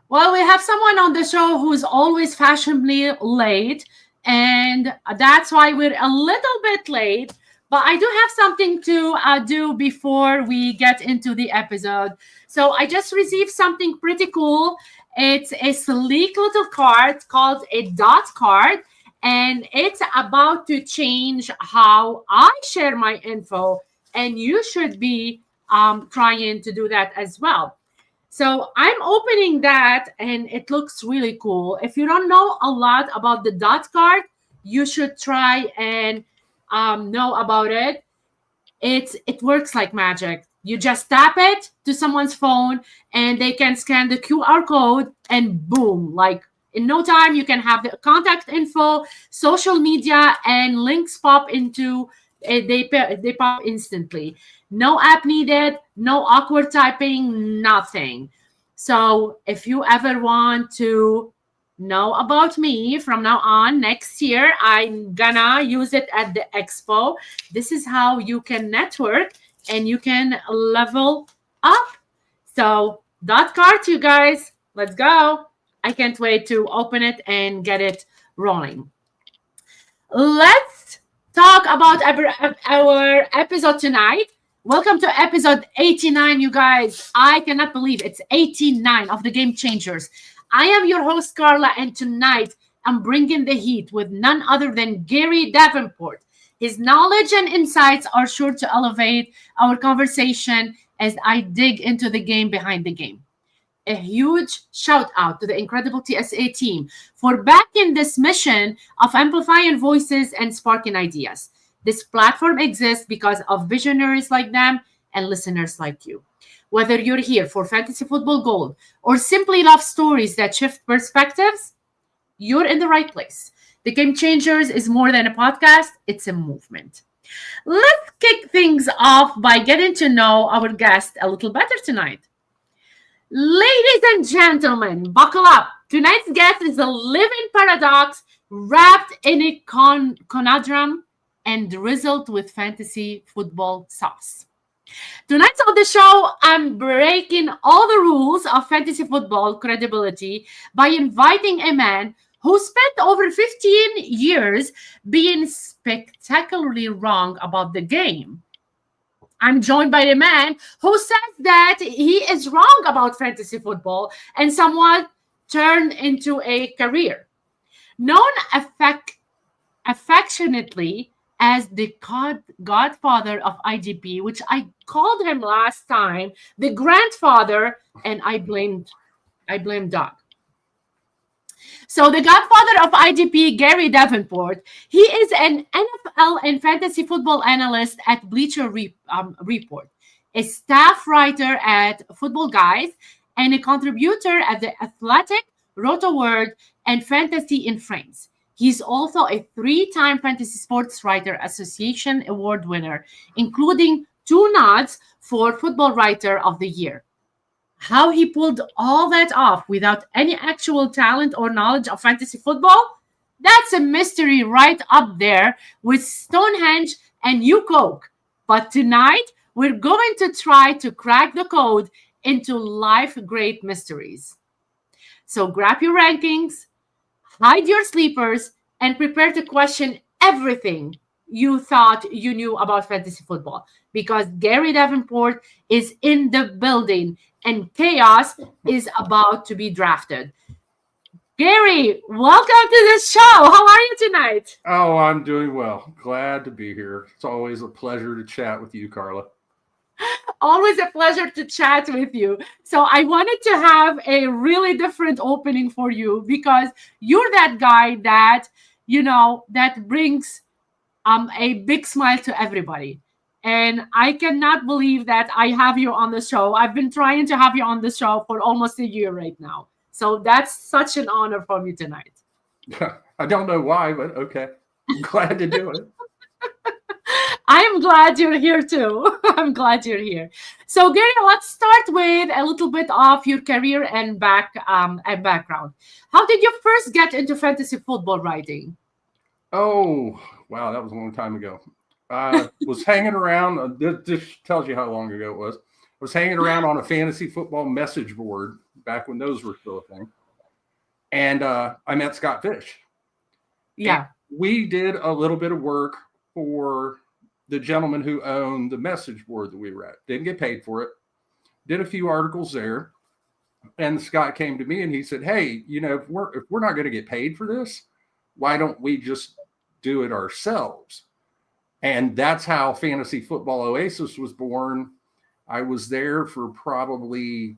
Well, we have someone on the show who's always fashionably late, and that's why we're a little bit late. But I do have something to do before we get into the episode. So I just received something pretty cool. It's a sleek little card called a dot card, and it's about to change how I share my info, and you should be trying to do that as well. So I'm opening that and it looks really cool. If you don't know a lot about the dot card, you should try and know about it. It works like magic. You just tap it to someone's phone and they can scan the QR code and boom, like in no time you can have the contact info, social media, and links pop into they pop instantly. No app needed, no awkward typing, nothing. So if you ever want to know about me from now on next year, I'm gonna use it at the expo. This is how you can network and you can level up. So dot card, you guys, let's go. I can't wait to open it and get it rolling. Let's talk about our episode tonight. Welcome to episode 89, you guys. I cannot believe it's 89 of the Game Changers. I am your host, Carla, and tonight I'm bringing the heat with none other than Gary Davenport. His knowledge and insights are sure to elevate our conversation as I dig into the game behind the game. A huge shout out to the incredible TSA team for backing this mission of amplifying voices and sparking ideas. This platform exists because of visionaries like them and listeners like you. Whether you're here for fantasy football gold or simply love stories that shift perspectives, you're in the right place. The Game Changers is more than a podcast, it's a movement. Let's kick things off by getting to know our guest a little better tonight. Ladies and gentlemen, buckle up. Tonight's guest is a living paradox wrapped in a conundrum and drizzled with fantasy football sauce. Tonight on the show, I'm breaking all the rules of fantasy football credibility by inviting a man who spent over 15 years being spectacularly wrong about the game. I'm joined by a man who says that he is wrong about fantasy football and somewhat turned into a career. Known affectionately as the godfather of IGP, which I called him last time, the grandfather, and I blamed Doug. So the godfather of IGP, Gary Davenport, he is an NFL and fantasy football analyst at Bleacher Report, a staff writer at Football Guys, and a contributor at The Athletic, RotoWord, and Fantasy in Frames. He's also a 3-time Fantasy Sports Writer Association award winner, including 2 nods for Football Writer of the Year. How he pulled all that off without any actual talent or knowledge of fantasy football? That's a mystery right up there with Stonehenge and New Coke. But tonight, we're going to try to crack the code into life great mysteries. So grab your rankings, hide your sleepers, and prepare to question everything you thought you knew about fantasy football, because Gary Davenport is in the building and chaos is about to be drafted. Gary, welcome to the show. How are you tonight? Oh, I'm doing well. Glad to be here. It's always a pleasure to chat with you, Carla. Always a pleasure to chat with you. So I wanted to have a really different opening for you because you're that guy that, that brings a big smile to everybody. And I cannot believe that I have you on the show. I've been trying to have you on the show for almost a year right now. So that's such an honor for me tonight. I don't know why, but okay. I'm glad to do it. I'm glad you're here too. I'm glad you're here. So Gary, let's start with a little bit of your career and background. How did you first get into fantasy football writing? Oh, wow, that was a long time ago. Was hanging around. This tells you how long ago it was. I was hanging around on a fantasy football message board back when those were still a thing. And I met Scott Fish. Yeah. And we did a little bit of work for the gentleman who owned the message board that we were at. Didn't get paid for it. Did a few articles there. And Scott came to me and he said, hey, if we're not going to get paid for this, why don't we just do it ourselves? And that's how Fantasy Football Oasis was born. I was there for probably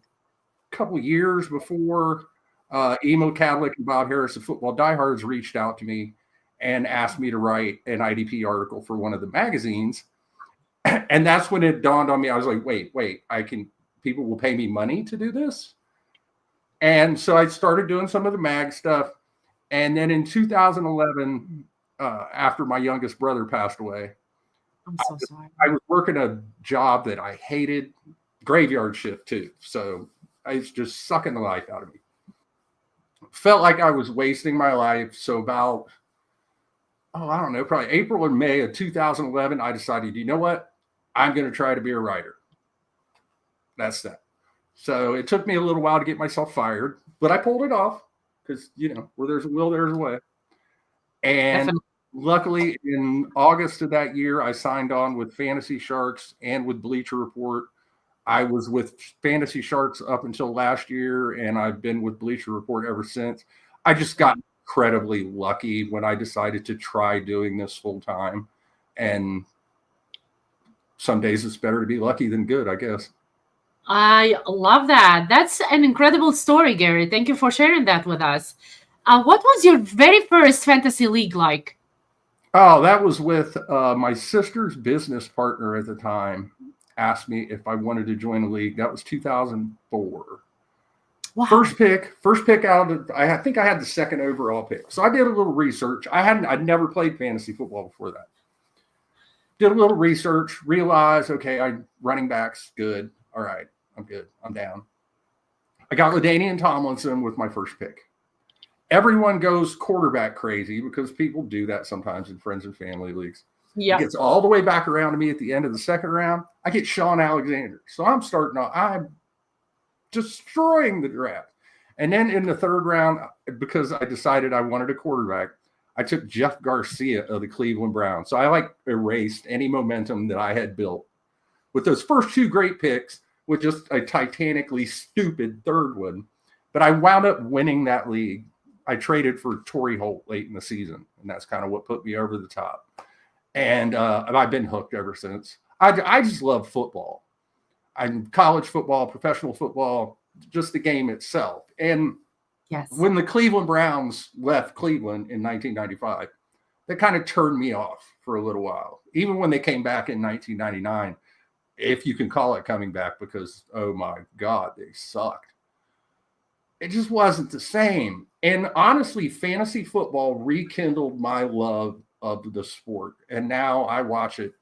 a couple years before Emo Cadlick and Bob Harris of Football Diehards reached out to me and asked me to write an IDP article for one of the magazines. And that's when it dawned on me. I was like, wait, people will pay me money to do this? And so I started doing some of the mag stuff. And then in 2011, after my youngest brother passed away, I'm so sorry. I was working a job that I hated, graveyard shift too. So I was just sucking the life out of me. Felt like I was wasting my life. So about, I don't know, probably April or May of 2011, I decided, you know what? I'm going to try to be a writer. That's that. So it took me a little while to get myself fired, but I pulled it off because, where there's a will, there's a way. And Definitely. Luckily, in August of that year, I signed on with Fantasy Sharks and with Bleacher Report. I was with Fantasy Sharks up until last year, and I've been with Bleacher Report ever since. I just got incredibly lucky when I decided to try doing this full time. And some days it's better to be lucky than good, I guess. I love that. That's an incredible story, Gary. Thank you for sharing that with us. What was your very first fantasy league like? Oh, that was with my sister's business partner at the time. Asked me if I wanted to join a league. That was 2004. Wow. First pick out of, I think I had the second overall pick. So I did a little research. I'd never played fantasy football before that. Did a little research, realized, okay, running backs, good. All right, I'm good. I'm down. I got LaDainian Tomlinson with my first pick. Everyone goes quarterback crazy because people do that sometimes in friends and family leagues. Yeah. It gets all the way back around to me at the end of the second round. I get Sean Alexander. So I'm destroying the draft. And then in the third round, because I decided I wanted a quarterback, I took Jeff Garcia of the Cleveland Browns. So I erased any momentum that I had built with those first two great picks with just a titanically stupid third one. But I wound up winning that league. I traded for Torrey Holt late in the season, and that's kind of what put me over the top. And I've been hooked ever since. I just love football. I'm college football, professional football, just the game itself. And yes, when the Cleveland Browns left Cleveland in 1995, that kind of turned me off for a little while. Even when they came back in 1999, if you can call it coming back, because, oh my God, they sucked. It just wasn't the same. And honestly, fantasy football rekindled my love of the sport. And now I watch it.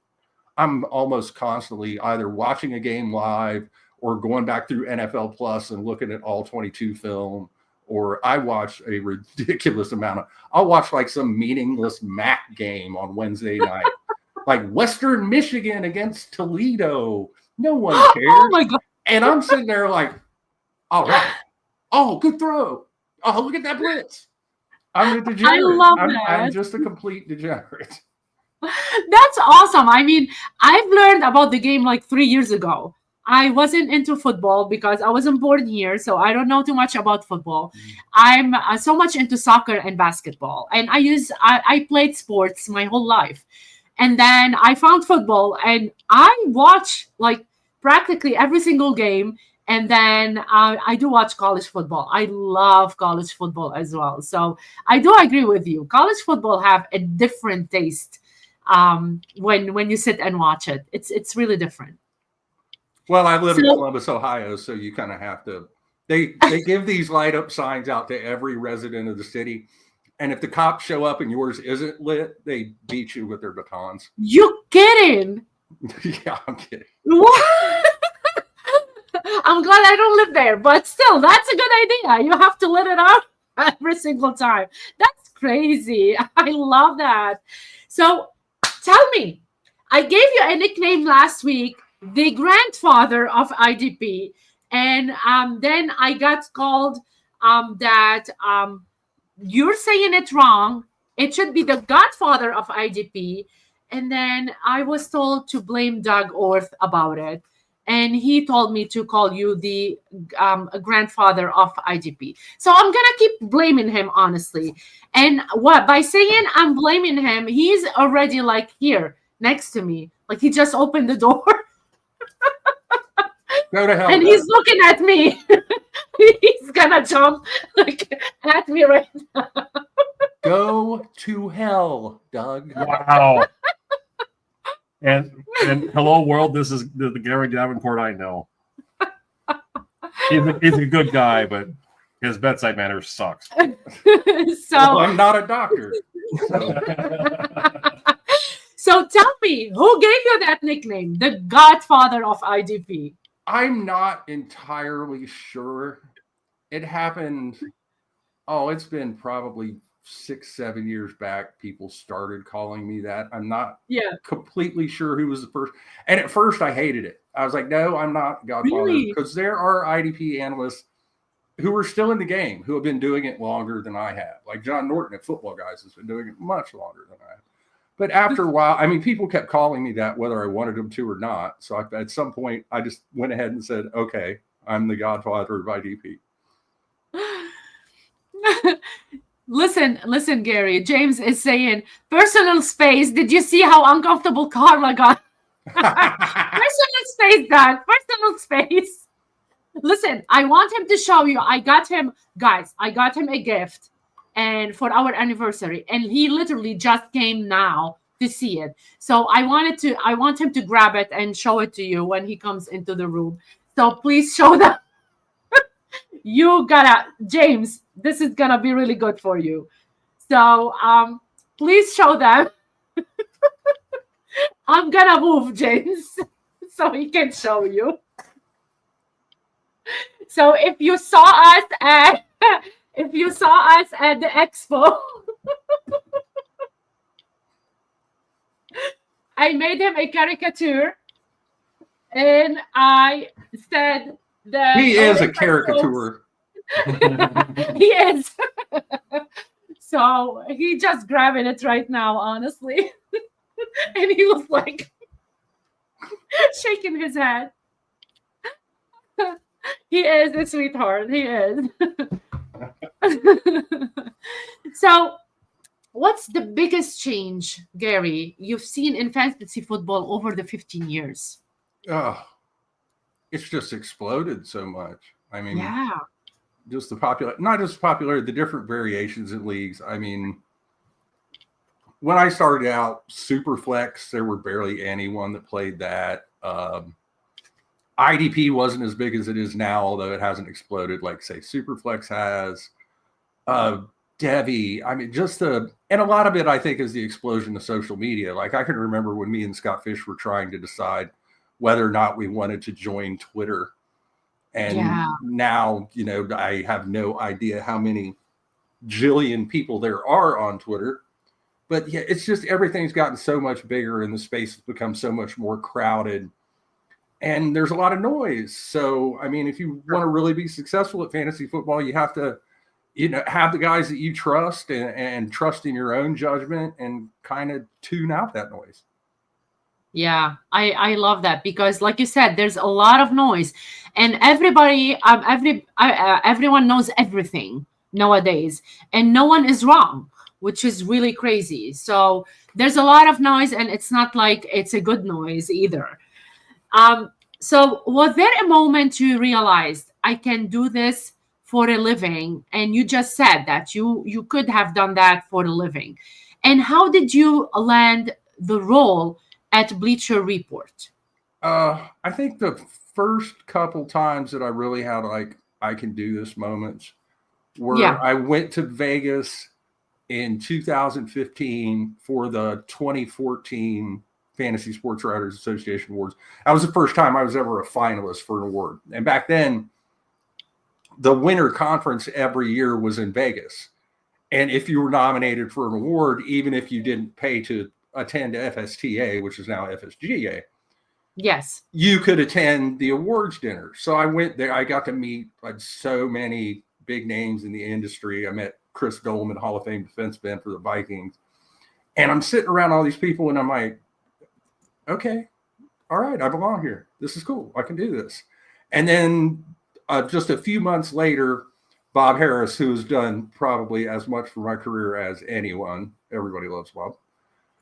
I'm almost constantly either watching a game live or going back through NFL Plus and looking at all 22 film, or I watch a ridiculous amount of, I'll watch like some meaningless MAC game on Wednesday night, like Western Michigan against Toledo. No one cares. Oh my God. And I'm sitting there like, all right. Oh, good throw. Oh, look at that blitz. I'm a degenerate. I love that. I'm just a complete degenerate. That's awesome. I mean, I've learned about the game like 3 years ago. I wasn't into football because I wasn't born here, so I don't know too much about football. I'm so much into soccer and basketball, and I played sports my whole life. And then I found football, and I watch like practically every single game. And then I do watch college football. I love college football as well. So I do agree with you. College football have a different taste when you sit and watch it. It's really different. Well, I live in Columbus, Ohio, so you kind of have to. They give these light up signs out to every resident of the city, and if the cops show up and yours isn't lit, they beat you with their batons. You kidding? Yeah, I'm kidding. What? I'm glad I don't live there, but still, that's a good idea. You have to let it out every single time. That's crazy. I love that. So tell me, I gave you a nickname last week, the grandfather of IDP. And then I got called that you're saying it wrong. It should be the godfather of IDP. And then I was told to blame Doug Orth about it. And he told me to call you the grandfather of IDP. So I'm going to keep blaming him, honestly. And what by saying I'm blaming him, he's already like here next to me. Like he just opened the door. Go to hell. And he's looking at me. He's gonna jump like at me right now. Go to hell, Doug. Wow. And hello world, this is the Gary Davenport I know. He's a good guy, but his bedside manner sucks. Well, I'm not a doctor. So tell me, who gave you that nickname, the Godfather of IDP? I'm not entirely sure. It happened, it's been probably 6-7 years back. People started calling me that. I'm not completely sure who was the first. And at first I hated it. I was like, no, I'm not Godfather. Because there are IDP analysts who are still in the game, who have been doing it longer than I have. Like John Norton at Football Guys has been doing it much longer than I have. But after a while, I mean, people kept calling me that whether I wanted them to or not. So at some point, I just went ahead and said, okay, I'm the Godfather of IDP. Listen, Gary. James is saying, personal space. Did you see how uncomfortable Carla got? Personal space, Doug. Personal space. Listen, I want him to show you. I got him a gift. And for our anniversary, and he literally just came now to see it. So I want him to grab it and show it to you when he comes into the room. So please show them. James, this is gonna be really good for you. So please show them. I'm gonna move James so he can show you. So if you saw us at the expo, I made him a caricature, and I said that he is a caricature. He is. So he just grabbing it right now, honestly, and he was like shaking his head. He is a sweetheart. He is. So, what's the biggest change, Gary, you've seen in fantasy football over the 15 years? It's just exploded so much. I mean, just not just popularity, the different variations in leagues. I mean, when I started out, Superflex, there were barely anyone that played that. IDP wasn't as big as it is now, although it hasn't exploded like, say, Superflex has. Devi, I mean, and a lot of it, I think, is the explosion of social media. Like, I can remember when me and Scott Fish were trying to decide whether or not we wanted to join Twitter. And now, I have no idea how many jillion people there are on Twitter. But yeah, it's just everything's gotten so much bigger and the space has become so much more crowded. And there's a lot of noise. So, I mean, if you want to really be successful at fantasy football, you have to, have the guys that you trust and trust in your own judgment and kind of tune out that noise. Yeah, I love that because, like you said, there's a lot of noise, and everyone knows everything nowadays, and no one is wrong, which is really crazy. So there's a lot of noise, and it's not like it's a good noise either. So was there a moment you realized I can do this for a living? And you just said that you could have done that for a living. And how did you land the role at Bleacher Report? I think the first couple times that I really had like, I can do this moments were I went to Vegas in 2015 for the 2014 Fantasy Sports Writers Association Awards. That was the first time I was ever a finalist for an award. And back then, the winter conference every year was in Vegas. And if you were nominated for an award, even if you didn't pay to attend FSTA, which is now FSGA, Yes. you could attend the awards dinner. So I went there. I got to meet like so many big names in the industry. I met Chris Dolman, Hall of Fame defenseman for the Vikings. And I'm sitting around all these people and I'm like, okay, all right, I belong here. This is cool. I can do this. And then just a few months later, Bob Harris, who has done probably as much for my career as anyone, everybody loves Bob.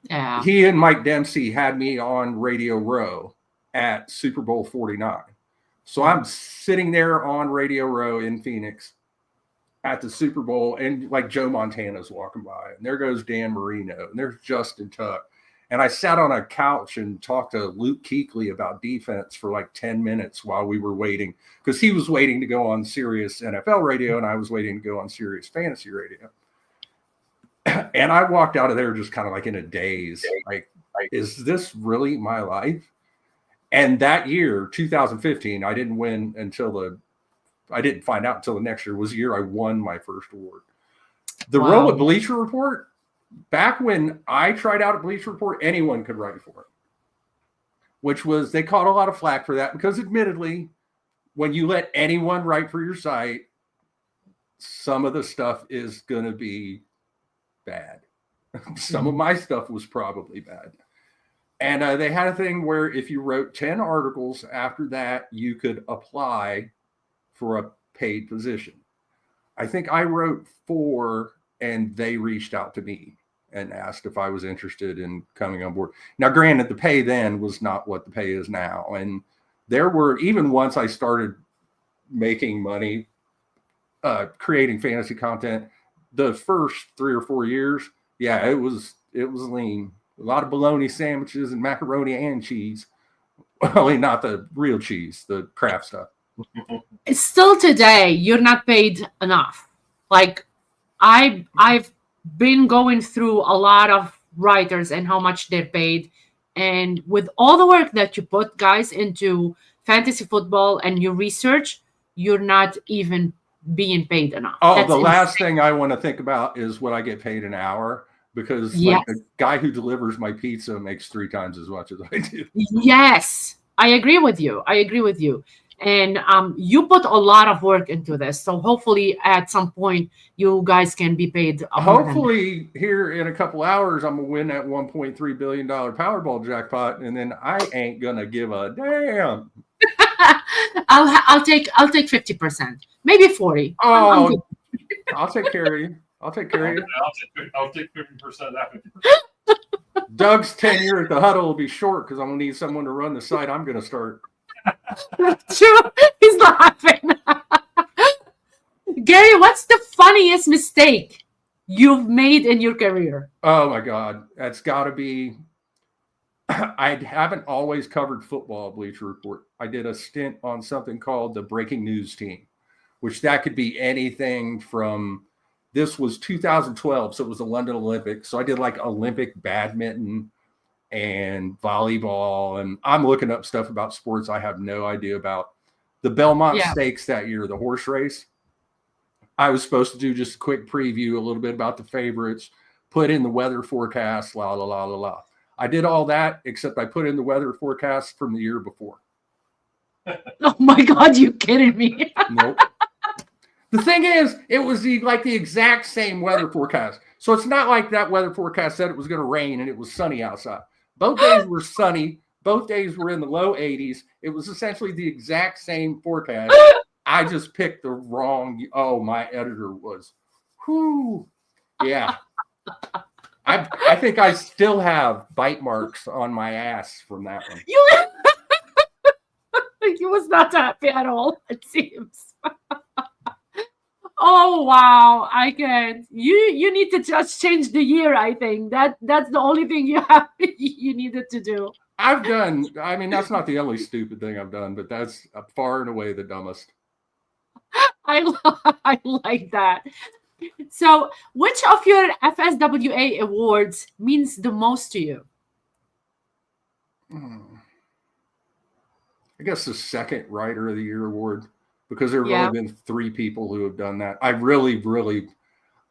Yeah. He and Mike Dempsey had me on Radio Row at Super Bowl 49. So I'm sitting there on Radio Row in Phoenix at the Super Bowl, and like Joe Montana's walking by, and there goes Dan Marino, and there's Justin Tuck. And I sat on a couch and talked to Luke Kuechly about defense for like 10 minutes while we were waiting, because he was waiting to go on Sirius NFL radio, and I was waiting to go on Sirius Fantasy Radio. And I walked out of there just kind of like in a daze. Like, is this really my life? And that year, 2015, I didn't win until I didn't find out until the next year was the year I won my first award. The role at Bleacher Report, back when I tried out at Bleacher Report, anyone could write for it, which was, they caught a lot of flack for that because admittedly, when you let anyone write for your site, some of the stuff is going to be bad. Some of my stuff was probably bad. And they had a thing where if you wrote 10 articles after that, you could apply for a paid position. I think I wrote 4 and they reached out to me and asked if I was interested in coming on board. Now, granted, the pay then was not what the pay is now. And there were, even once I started making money, creating fantasy content, the first 3 or 4 years, yeah, it was lean. A lot of bologna sandwiches and macaroni and cheese. Well, not the real cheese, the Kraft stuff. Still today, you're not paid enough. Like, I've been going through a lot of writers and how much they're paid. And with all the work that you put, guys, into fantasy football and your research, you're not even being paid enough. Oh, That's the insane. last thing I want to think about is what I get paid an hour, because like the guy who delivers my pizza makes 3 times as much as I do. Yes, I agree with you. And you put a lot of work into this. So hopefully at some point you guys can be paid. Hopefully here in a couple hours, I'm going to win that $1.3 billion Powerball jackpot. And then I ain't going to give a damn. I'll take 50%, maybe 40. Oh, I'll take care of you. I'll take 50% of that 50%. Doug's tenure at the huddle will be short because I'm going to need someone to run the site I'm going to start. True. He's laughing. Gary, what's the funniest mistake you've made in your career? Oh my God. That's got to be, I haven't always covered football at Bleacher Report. I did a stint on something called the Breaking News Team, which that could be anything from, this was 2012, so it was the London Olympics. So I did like Olympic badminton and volleyball, and I'm looking up stuff about sports I have no idea about. The Belmont Stakes that year, the horse race, I was supposed to do just a quick preview, a little bit about the favorites, put in the weather forecast, la, la, la, la, la. I did all that, except I put in the weather forecast from the year before. Oh my God, you kidding me? Nope. The thing is, it was the exact same weather forecast. So it's not like that weather forecast said it was going to rain and it was sunny outside. Both days were sunny. Both days were in the low 80s. It was essentially the exact same forecast. I just picked the wrong. Oh, my editor was, whoo. Yeah. I think I still have bite marks on my ass from that one. He was not happy at all, it seems. Oh wow, I can't. You need to just change the year. I think that's the only thing you needed to do. I've done. I mean, that's not the only stupid thing I've done, but that's far and away the dumbest. I like that. So, which of your FSWA awards means the most to you? I guess the second Writer of the Year award, because there have only been 3 people who have done that. I really,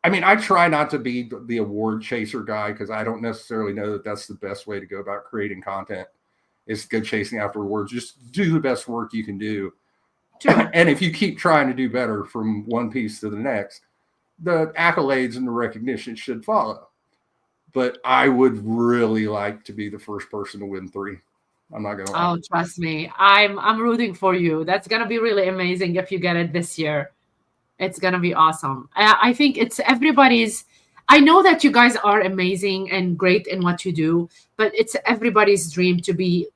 I mean, I try not to be the award chaser guy because I don't necessarily know that that's the best way to go about creating content. is go chasing after awards. Just do the best work you can do. True. And if you keep trying to do better from one piece to the next, the accolades and the recognition should follow. But I would really like to be the first person to win 3. I'm not gonna lie. Oh, trust me, I'm rooting for you. That's gonna be really amazing if you get it this year. It's gonna be awesome. I think it's everybody's. I know that you guys are amazing and great in what you do, but it's everybody's dream to be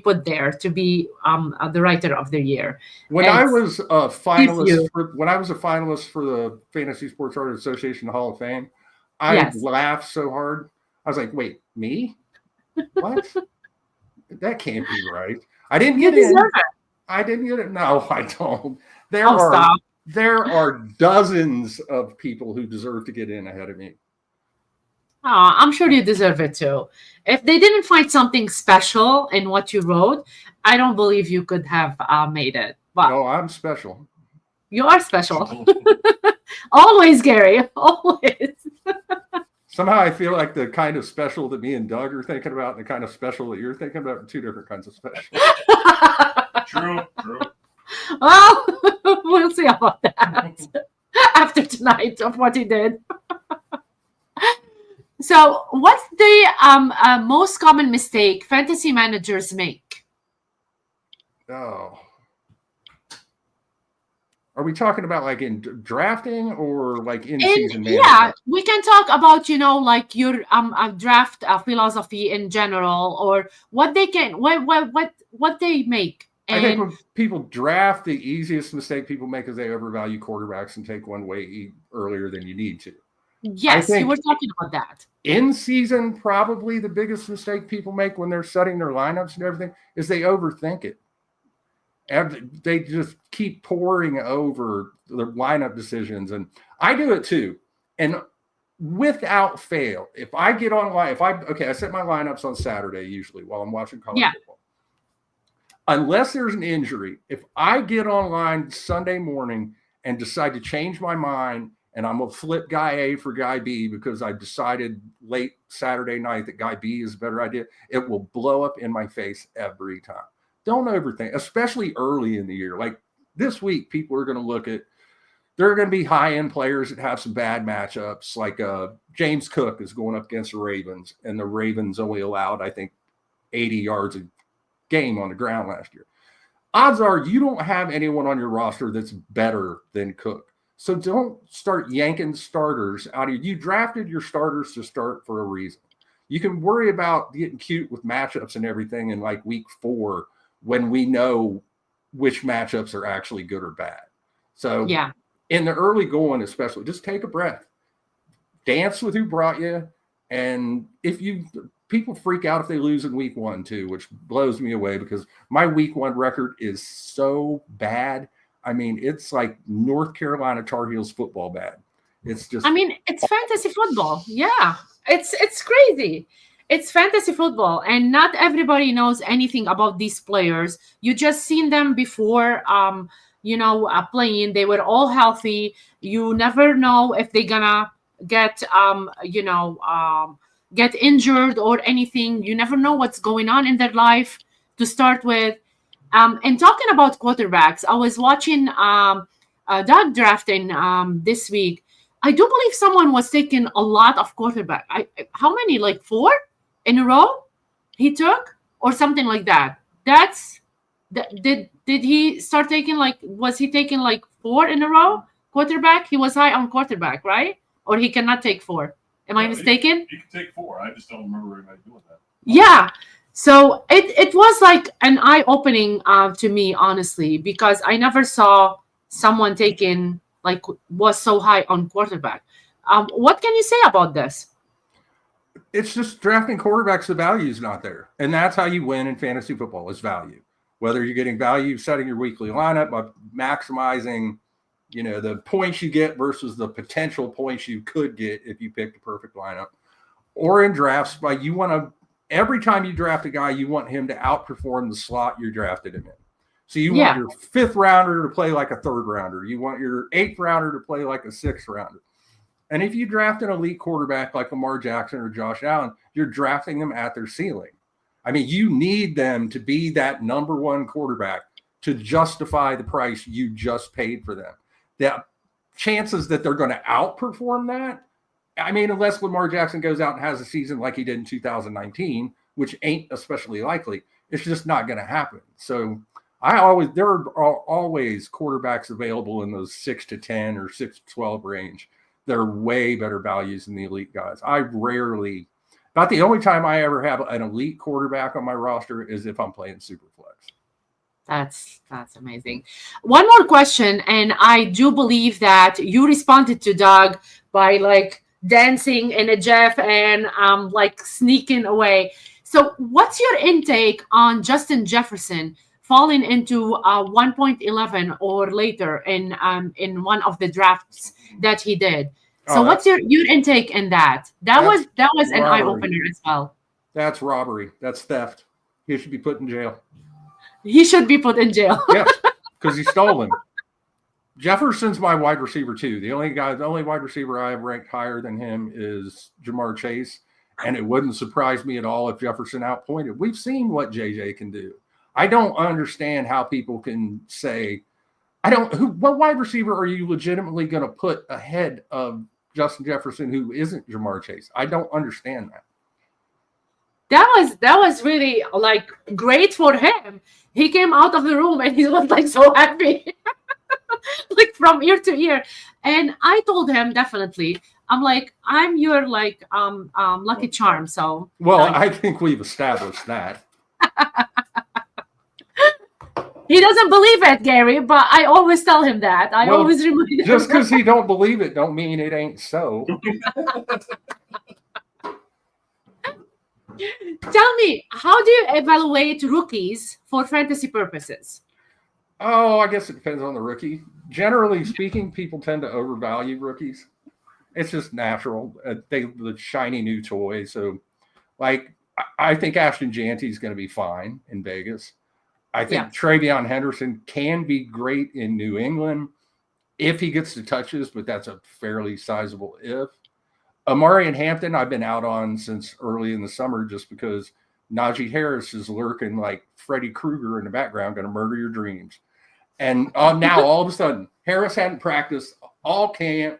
put there to be the writer of the year. When And I was a you. finalist for the Fantasy Sports Writers Association Hall of Fame, I Yes. laughed so hard. I was like, "Wait, me? What? That can't be right. I didn't You get in. deserve it. I didn't get it. No, I don't. Stop. There are dozens of people who deserve to get in ahead of me. Oh, I'm sure you deserve it too. If they didn't find something special in what you wrote, I don't believe you could have made it. But No, I'm special. you are special. Always, Gary. Always. Somehow I feel like the kind of special that me and Doug are thinking about and the kind of special that you're thinking about are 2 different kinds of special. True. Well, we'll see about that after tonight of what he did. So, what's the most common mistake fantasy managers make? Oh. Are we talking about like in drafting or like in season management? Yeah, we can talk about like your draft philosophy in general, or what they can what they make. I think when people draft, the easiest mistake people make is they overvalue quarterbacks and take one way earlier than you need to. Yes, you were talking about that. In season, probably the biggest mistake people make when they're setting their lineups and everything is they overthink it. And they just keep poring over the lineup decisions. And I do it too. And without fail, if I get online, I set my lineups on Saturday usually while I'm watching college football. Unless there's an injury, if I get online Sunday morning and decide to change my mind and I'm going to flip guy A for guy B because I decided late Saturday night that guy B is a better idea, it will blow up in my face every time. Don't overthink, especially early in the year. Like this week, people are going to look at, there are going to be high-end players that have some bad matchups. Like James Cook is going up against the Ravens, and the Ravens only allowed, I think, 80 yards a game on the ground last year. Odds are you don't have anyone on your roster that's better than Cook. So don't start yanking starters out of you. You drafted your starters to start for a reason. You can worry about getting cute with matchups and everything in like week 4 when we know which matchups are actually good or bad. So in the early going, especially, just take a breath, dance with who brought you. And people freak out if they lose in week 1 too, which blows me away because my week 1 record is so bad. I mean, it's like North Carolina Tar Heels football bad. It's just, it's fantasy football. Yeah, it's crazy. It's fantasy football, and not everybody knows anything about these players. You just seen them before, playing. They were all healthy. You never know if they're gonna get, get injured or anything. You never know what's going on in their life to start with. And talking about quarterbacks, I was watching Doug drafting this week. I do believe someone was taking a lot of quarterback. How many? Like 4 in a row he took or something like that. Did he start taking was he taking 4 in a row quarterback? He was high on quarterback, right? Or he cannot take 4. Am I mistaken? He can take 4. I just don't remember anybody doing that. Yeah. So it was like an eye-opening to me, honestly, because I never saw someone taking was so high on quarterback. What can you say about this? It's just drafting quarterbacks, the value is not there. And that's how you win in fantasy football is value. Whether you're getting value setting your weekly lineup by maximizing, the points you get versus the potential points you could get if you picked the perfect lineup. Or in drafts, every time you draft a guy, you want him to outperform the slot you drafted him in. So you want your 5th rounder to play like a 3rd rounder. You want your 8th rounder to play like a 6th rounder. And if you draft an elite quarterback like Lamar Jackson or Josh Allen, you're drafting them at their ceiling. I mean, you need them to be that number one quarterback to justify the price you just paid for them. The chances that they're going to outperform that, I mean, unless Lamar Jackson goes out and has a season like he did in 2019, which ain't especially likely, it's just not going to happen. So there are always quarterbacks available in those 6 to 10 or 6 to 12 range. They're way better values than the elite guys. About the only time I ever have an elite quarterback on my roster is if I'm playing Superflex. That's amazing. One more question, and I do believe that you responded to Doug by like dancing in a Jeff and like sneaking away. So what's your intake on Justin Jefferson falling into 1.11 or later in one of the drafts that he did? So what's your intake in that? That was an eye opener as well. That's robbery. That's theft. He should be put in jail. He should be put in jail. Yeah, because he stole him. Jefferson's my wide receiver too. The only wide receiver I have ranked higher than him is Jamar Chase, and it wouldn't surprise me at all if Jefferson outpointed. We've seen what JJ can do. I don't understand how people can say, what wide receiver are you legitimately going to put ahead of Justin Jefferson who isn't Jamar Chase? I don't understand that. That was really like great for him. He came out of the room and he was like so happy, like from ear to ear. And I told him definitely, I'm like, I'm your like lucky charm. So I think we've established that. He doesn't believe it, Gary, but I always tell him that. I always remind him. Just because he don't believe it don't mean it ain't so. Tell me, how do you evaluate rookies for fantasy purposes? Oh, I guess it depends on the rookie. Generally speaking, people tend to overvalue rookies. It's just natural. The shiny new toy. So, like, I think Ashton Janty is going to be fine in Vegas. I think Travion Henderson can be great in New England if he gets the touches, but that's a fairly sizable if. Amari and Hampton, I've been out on since early in the summer just because Najee Harris is lurking like Freddy Krueger in the background, going to murder your dreams. And now all of a sudden, Harris hadn't practiced all camp,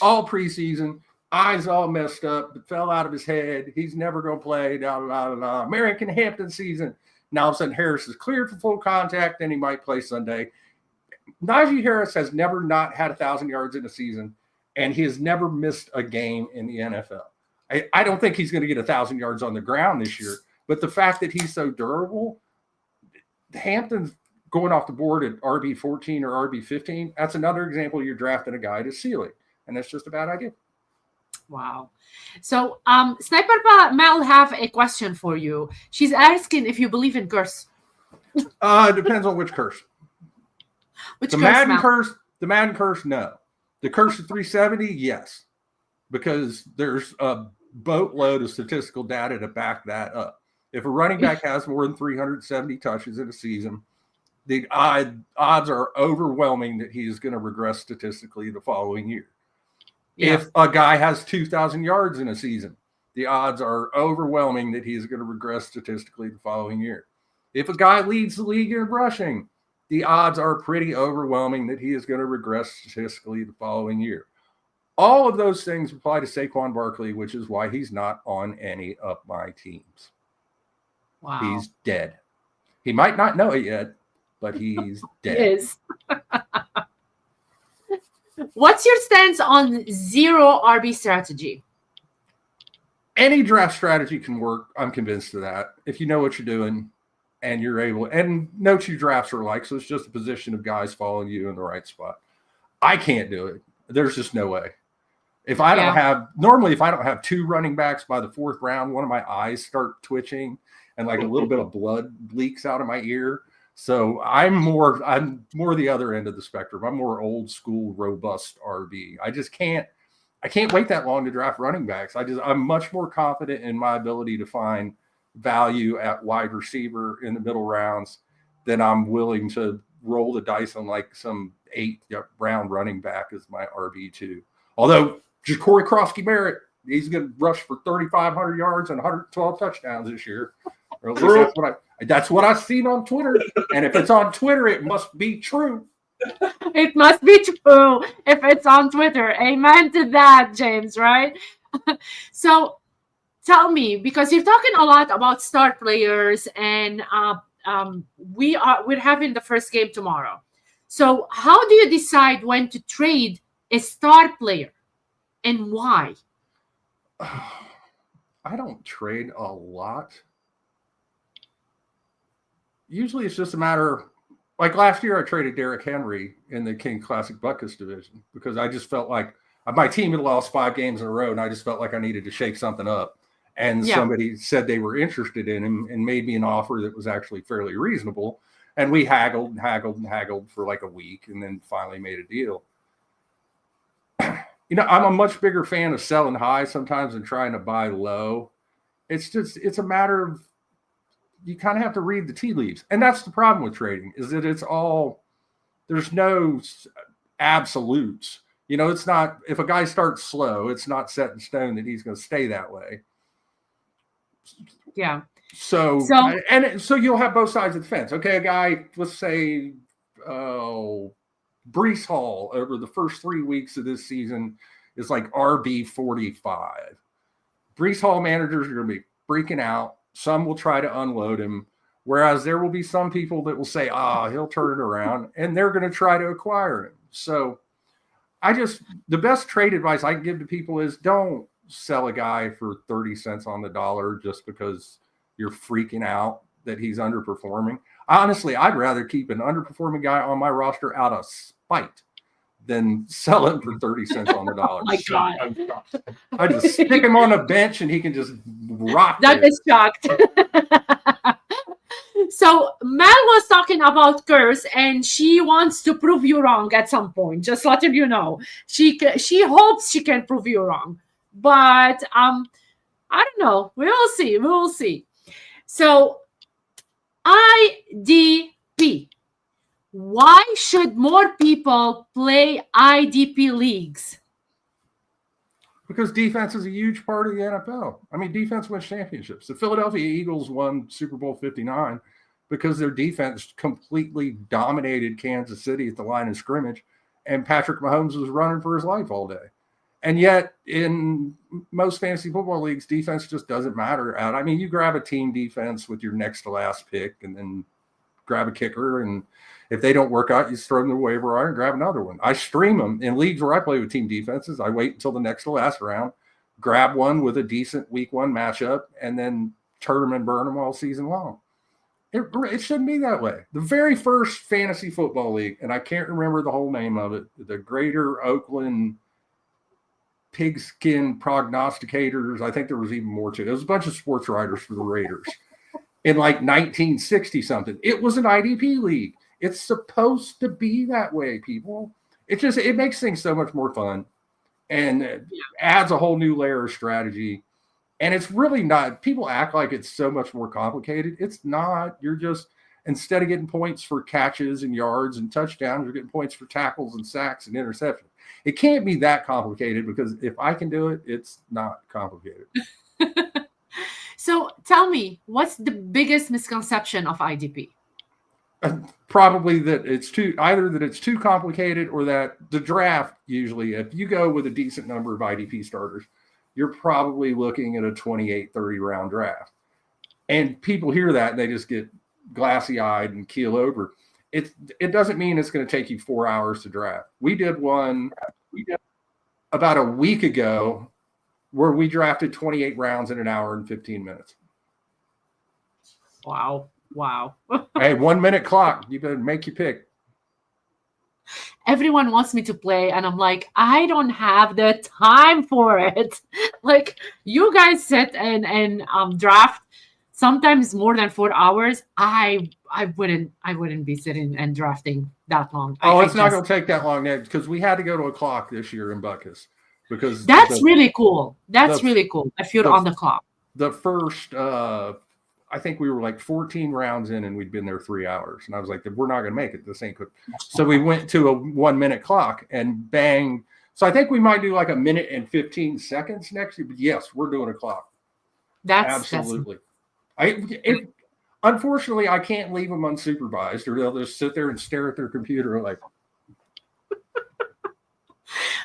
all preseason, eyes all messed up, fell out of his head. He's never going to play. American Hampton season. Now all of a sudden, Harris is cleared for full contact, and he might play Sunday. Najee Harris has never not had 1,000 yards in a season, and he has never missed a game in the NFL. I don't think he's going to get 1,000 yards on the ground this year, but the fact that he's so durable, Hampton's going off the board at RB14 or RB15, that's another example you're drafting a guy to ceiling, and that's just a bad idea. Wow. So Sniper Mel have a question for you. She's asking if you believe in curse. It depends on which curse. The Madden curse, no. The curse of 370, yes. Because there's a boatload of statistical data to back that up. If a running back has more than 370 touches in a season, the odds are overwhelming that he is going to regress statistically the following year. Yeah. If a guy has 2,000 yards in a season, the odds are overwhelming that he's going to regress statistically the following year. If a guy leads the league in rushing, the odds are pretty overwhelming that he is going to regress statistically the following year. All of those things apply to Saquon Barkley, which is why he's not on any of my teams. Wow. He's dead. He might not know it yet, but he's dead. He is. What's your stance on zero RB strategy? Any draft strategy can work. I'm convinced of that. If you know what you're doing and you're able, and no two drafts are alike, so it's just a position of guys following you in the right spot. I can't do it. There's just no way. If I don't have two running backs by the fourth round, one of my eyes start twitching and like a little bit of blood leaks out of my ear. So I'm more the other end of the spectrum. I'm more old school, robust RB. I can't wait that long to draft running backs. I'm much more confident in my ability to find value at wide receiver in the middle rounds than I'm willing to roll the dice on like some 8th round running back as my RB2. Although Ja'Cory Crosby-Merritt, He's going to rush for 3,500 yards and 112 touchdowns this year. Or at least that's what I've seen on Twitter. And if it's on Twitter, it must be true. It must be true if it's on Twitter. Amen to that, James, right? So tell me, because you're talking a lot about star players, and we're having the first game tomorrow. So how do you decide when to trade a star player and why? I don't trade a lot. Usually it's just a matter of, like last year, I traded Derrick Henry in the King Classic Buckets division because I just felt like my team had lost 5 games in a row, and I just felt like I needed to shake something up. And somebody said they were interested in him and made me an offer that was actually fairly reasonable. And we haggled and haggled and haggled for like a week and then finally made a deal. You know, I'm a much bigger fan of selling high sometimes than trying to buy low. It's a matter of, you kind of have to read the tea leaves. And that's the problem with trading, is that there's no absolutes. You know, it's not, if a guy starts slow, it's not set in stone that he's going to stay that way. Yeah. So you'll have both sides of the fence. Okay, a guy, let's say, Breece Hall over the first 3 weeks of this season is like RB 45. Breece Hall managers are going to be freaking out. Some will try to unload him, whereas there will be some people that will say, he'll turn it around, and they're going to try to acquire him. So the best trade advice I can give to people is don't sell a guy for 30 cents on the dollar just because you're freaking out that he's underperforming. Honestly, I'd rather keep an underperforming guy on my roster out of spite than sell him for 30 cents on the dollar. Oh my God. I just stick him on a bench and he can just rock. That is shocked. So Mel was talking about curse, and she wants to prove you wrong at some point. Just letting you know, she hopes she can prove you wrong, but I don't know. We will see. We will see. So IDP. Why should more people play IDP leagues? Because defense is a huge part of the NFL. I mean, defense wins championships. The Philadelphia Eagles won Super Bowl 59 because their defense completely dominated Kansas City at the line of scrimmage, and Patrick Mahomes was running for his life all day. And yet, in most fantasy football leagues, defense just doesn't matter. I mean, you grab a team defense with your next to last pick and then grab a kicker, and if they don't work out, you throw them to the waiver wire and grab another one. I stream them in leagues where I play with team defenses. I wait until the next to last round, grab one with a decent week 1 matchup, and then turn them and burn them all season long. It shouldn't be that way. The very first fantasy football league, and I can't remember the whole name of it, the Greater Oakland Pigskin Prognosticators. I think there was even more to it. There was a bunch of sports writers for the Raiders in like 1960 something. It was an IDP league. It's supposed to be that way, people. It makes things so much more fun and adds a whole new layer of strategy. And it's really not, people act like it's so much more complicated. It's not. You're just, instead of getting points for catches and yards and touchdowns, you're getting points for tackles and sacks and interceptions. It can't be that complicated, because if I can do it, it's not complicated. So tell me, what's the biggest misconception of IDP? Probably that it's too complicated, or that the draft, usually, if you go with a decent number of IDP starters, you're probably looking at a 28, 30 round draft. And people hear that and they just get glassy eyed and keel over. It doesn't mean it's going to take you 4 hours to draft. We did one about a week ago where we drafted 28 rounds in an hour and 15 minutes. Wow. Hey, 1 minute clock. You better make your pick. Everyone wants me to play, and I'm like, I don't have the time for it. Like, you guys sit and draft sometimes more than 4 hours. I wouldn't be sitting and drafting that long. It's not going to take that long, because we had to go to a clock this year in Buckus, because that's really cool. That's really cool if you're on the clock. The first, I think we were like 14 rounds in, and we'd been there 3 hours. And I was like, we're not going to make it. This ain't good. So we went to a 1 minute clock, and bang, So I think we might do like a minute and 15 seconds next year. But yes, we're doing a clock. Absolutely. Unfortunately, I can't leave them unsupervised, or they'll just sit there and stare at their computer like.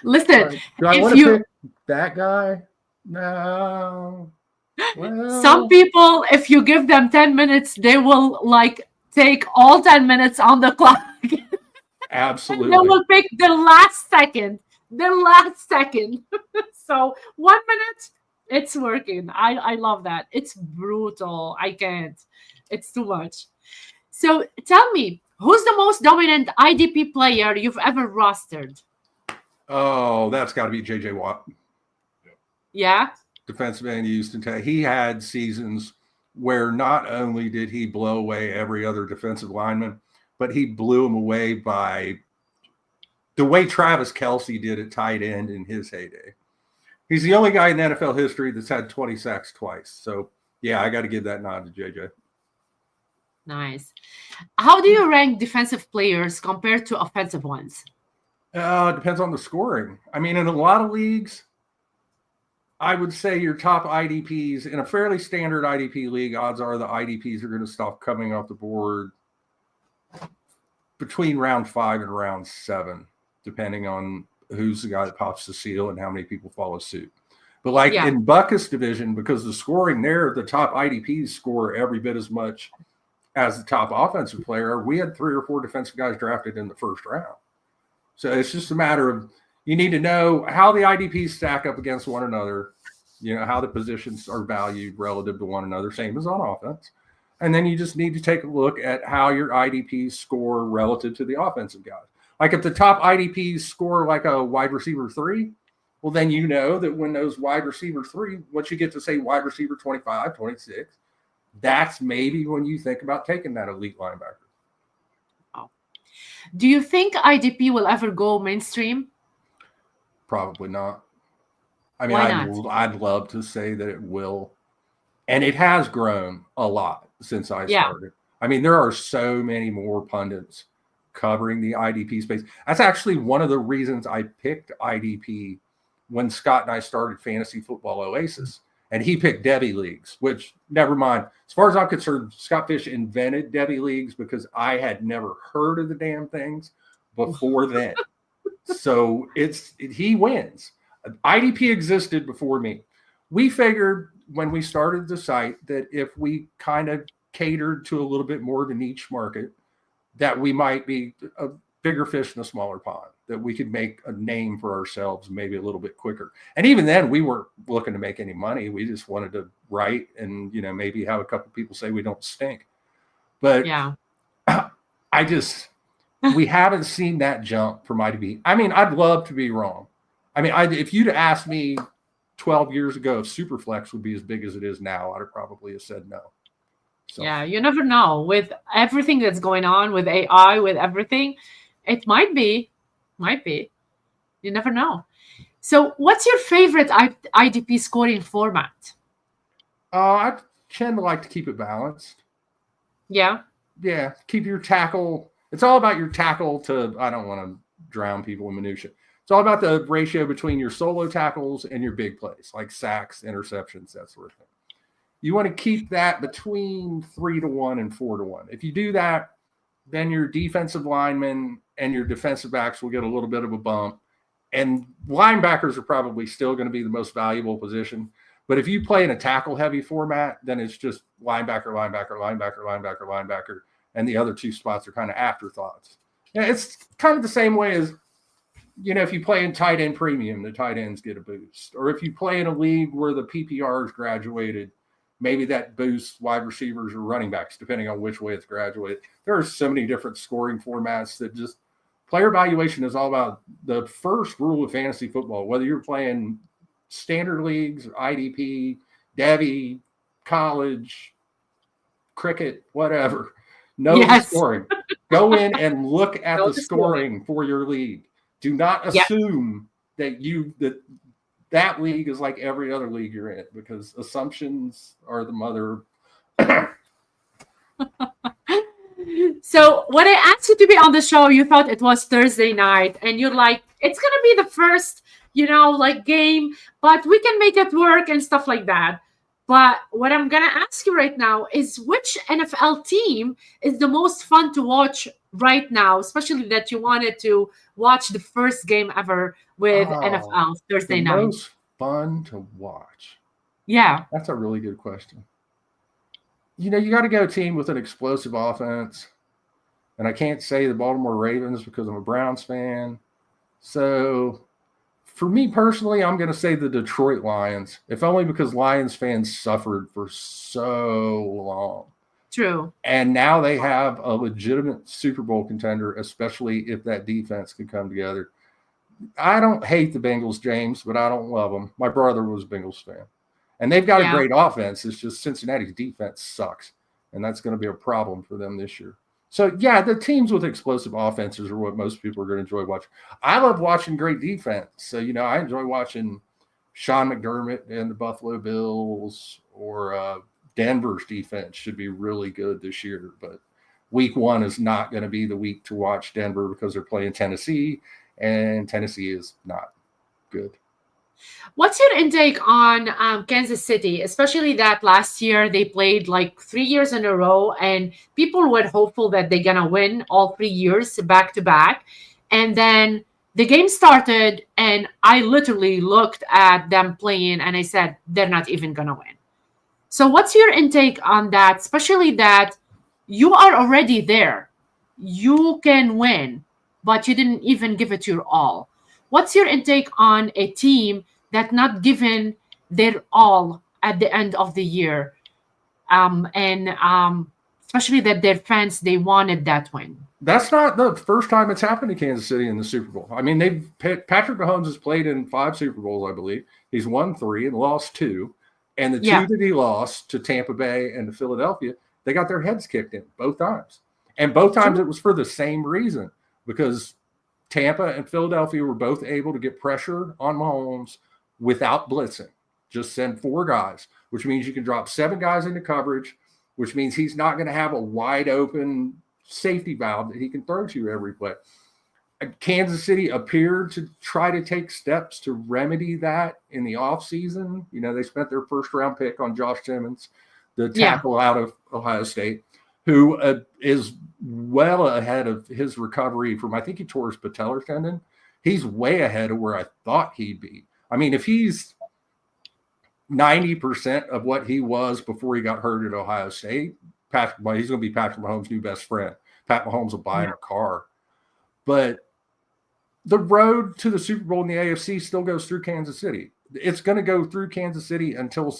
Listen, do I want to pick that guy? No. Well, some people, if you give them 10 minutes, they will like take all 10 minutes on the clock. Absolutely. They will pick the last second. So 1 minute, it's working. I love that. It's brutal. I can't. It's too much. So tell me, who's the most dominant IDP player you've ever rostered? Oh, that's got to be J.J. Watt. Yeah? Defensive end Houston Tech. He had seasons where not only did he blow away every other defensive lineman, but he blew him away by the way Travis Kelce did at tight end in his heyday. He's the only guy in NFL history that's had 20 sacks twice. So, yeah, I got to give that nod to JJ. Nice. How do you rank defensive players compared to offensive ones? It depends on the scoring. I mean, in a lot of leagues, I would say your top IDPs in a fairly standard IDP league, odds are the IDPs are going to stop coming off the board between round 5 and round 7, depending on who's the guy that pops the seal and how many people follow suit. But in Buckus division, because the scoring there, the top IDPs score every bit as much as the top offensive player. We had 3 or 4 defensive guys drafted in the first round. So it's just a matter of, you need to know how the IDPs stack up against one another, how the positions are valued relative to one another, same as on offense. And then you just need to take a look at how your IDPs score relative to the offensive guys. Like if the top IDPs score like a wide receiver 3, well, then you know that when those wide receiver 3, once you get to say wide receiver 25, 26, that's maybe when you think about taking that elite linebacker. Oh. Do you think IDP will ever go mainstream? Probably not. I mean, Why not? I'd love to say that it will. And it has grown a lot since I started. I mean, there are so many more pundits covering the IDP space. That's actually one of the reasons I picked IDP when Scott and I started Fantasy Football Oasis. And he picked Devy leagues, which, never mind. As far as I'm concerned, Scott Fish invented Devy leagues because I had never heard of the damn things before then. So he wins. IDP existed before me. We figured when we started the site that if we kind of catered to a little bit more of a niche market, that we might be a bigger fish in a smaller pond, that we could make a name for ourselves maybe a little bit quicker. And even then, we weren't looking to make any money. We just wanted to write and, maybe have a couple people say we don't stink. But we haven't seen that jump from IDP. I mean, I'd love to be wrong. I mean, if you'd asked me 12 years ago if Superflex would be as big as it is now, I'd have probably have said no. So. Yeah, you never know. With everything that's going on with AI, with everything, it might be. You never know. So what's your favorite IDP scoring format? I tend to like to keep it balanced. Yeah? Yeah, keep your tackle. It's all about your tackle to, I don't want to drown people in minutia. It's all about the ratio between your solo tackles and your big plays, like sacks, interceptions, that sort of thing. You want to keep that between 3-1 and 4-1. If you do that, then your defensive linemen and your defensive backs will get a little bit of a bump. And linebackers are probably still going to be the most valuable position. But if you play in a tackle-heavy format, then it's just linebacker, linebacker, linebacker, linebacker, linebacker, and the other 2 spots are kind of afterthoughts. And it's kind of the same way as, if you play in tight end premium, the tight ends get a boost. Or if you play in a league where the PPRs graduated, maybe that boosts wide receivers or running backs, depending on which way it's graduated. There are so many different scoring formats that just player evaluation is all about the first rule of fantasy football, whether you're playing standard leagues, IDP, Devy, college, cricket, whatever. Know the scoring. Go in and look at the scoring for your league. Do not assume that league is like every other league you're in, because assumptions are the mother. So when I asked you to be on the show, you thought it was Thursday night, and you're like, it's gonna be the first, like game, but we can make it work and stuff like that. But what I'm gonna ask you right now is which NFL team is the most fun to watch right now, especially that you wanted to watch the first game ever with Oh, NFL the Thursday night. most fun to watch. Yeah. That's a really good question. You got to go team with an explosive offense. And I can't say the Baltimore Ravens because I'm a Browns fan. So for me personally, I'm going to say the Detroit Lions, if only because Lions fans suffered for so long. True. And now they have a legitimate Super Bowl contender, especially if that defense can come together. I don't hate the Bengals, James, but I don't love them. My brother was a Bengals fan. And they've got a great offense. It's just Cincinnati's defense sucks. And that's going to be a problem for them this year. So, yeah, the teams with explosive offenses are what most people are going to enjoy watching. I love watching great defense. So, I enjoy watching Sean McDermott and the Buffalo Bills, or Denver's defense should be really good this year. But week 1 is not going to be the week to watch Denver because they're playing Tennessee, and Tennessee is not good. What's your intake on Kansas City, especially that last year they played like 3 years in a row, and people were hopeful that they're gonna win all 3 years back to back, and then the game started, and I literally looked at them playing, and I said they're not even gonna win. So, what's your intake on that, especially that you are already there, you can win, but you didn't even give it your all? What's your intake on a team that not given their all at the end of the year, and especially that their fans, they wanted that win? That's not the first time it's happened to Kansas City in the Super Bowl. I mean, Patrick Mahomes has played in 5 Super Bowls, I believe. He's won 3 and lost 2. And the 2 that he lost to Tampa Bay and to Philadelphia, they got their heads kicked in both times. And both times it was for the same reason, because Tampa and Philadelphia were both able to get pressure on Mahomes without blitzing. Just send 4 guys, which means you can drop 7 guys into coverage, which means he's not going to have a wide open safety valve that he can throw to every play. Kansas City appeared to try to take steps to remedy that in the offseason. They spent their first round pick on Josh Simmons, the tackle out of Ohio State, who is well ahead of his recovery from, I think he tore his patellar tendon. He's way ahead of where I thought he'd be. I mean, if he's 90% of what he was before he got hurt at Ohio State, he's going to be Patrick Mahomes' new best friend. Pat Mahomes will buy him a car. But the road to the Super Bowl in the AFC still goes through Kansas City. It's going to go through Kansas City until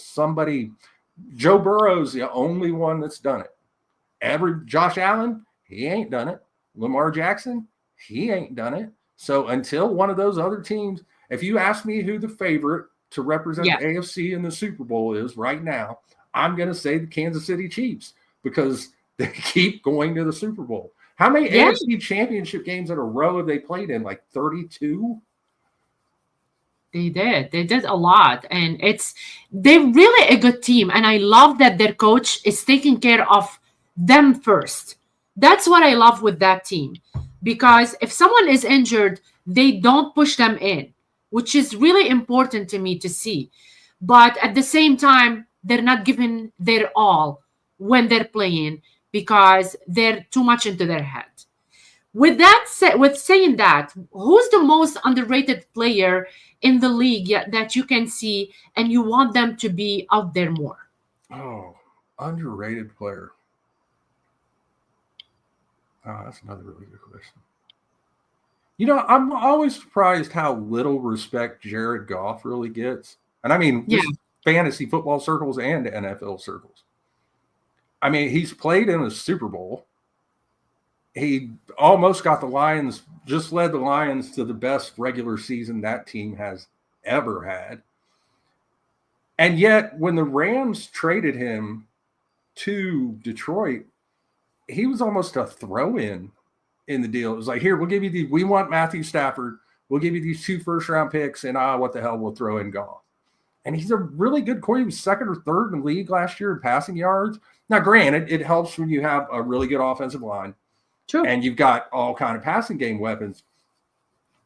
Joe Burrow's the only one that's done it. Josh Allen, he ain't done it. Lamar Jackson, he ain't done it. So until one of those other teams, if you ask me who the favorite to represent the AFC in the Super Bowl is right now, I'm going to say the Kansas City Chiefs, because they keep going to the Super Bowl. How many AFC championship games in a row have they played in? Like 32? They did a lot, and they're really a good team, and I love that their coach is taking care of them first. That's what I love with that team, because if someone is injured, they don't push them in, which is really important to me to see. But at the same time, they're not giving their all when they're playing, because they're too much into their head. With saying that, who's the most underrated player in the league that you can see and you want them to be out there more? Oh, underrated player. Oh, that's another really good question. I'm always surprised how little respect Jared Goff really gets. And I mean, fantasy football circles and NFL circles. I mean, he's played in a Super Bowl. He almost got the Lions, just led the Lions to the best regular season that team has ever had. And yet, when the Rams traded him to Detroit, he was almost a throw-in in the deal. It was like, here, we'll give you we want Matthew Stafford. We'll give you these 2 first-round picks, and what the hell, we'll throw in Goff. And he's a really good quarterback. He was second or third in the league last year in passing yards. Now, granted, it helps when you have a really good offensive line. True. And you've got all kind of passing game weapons.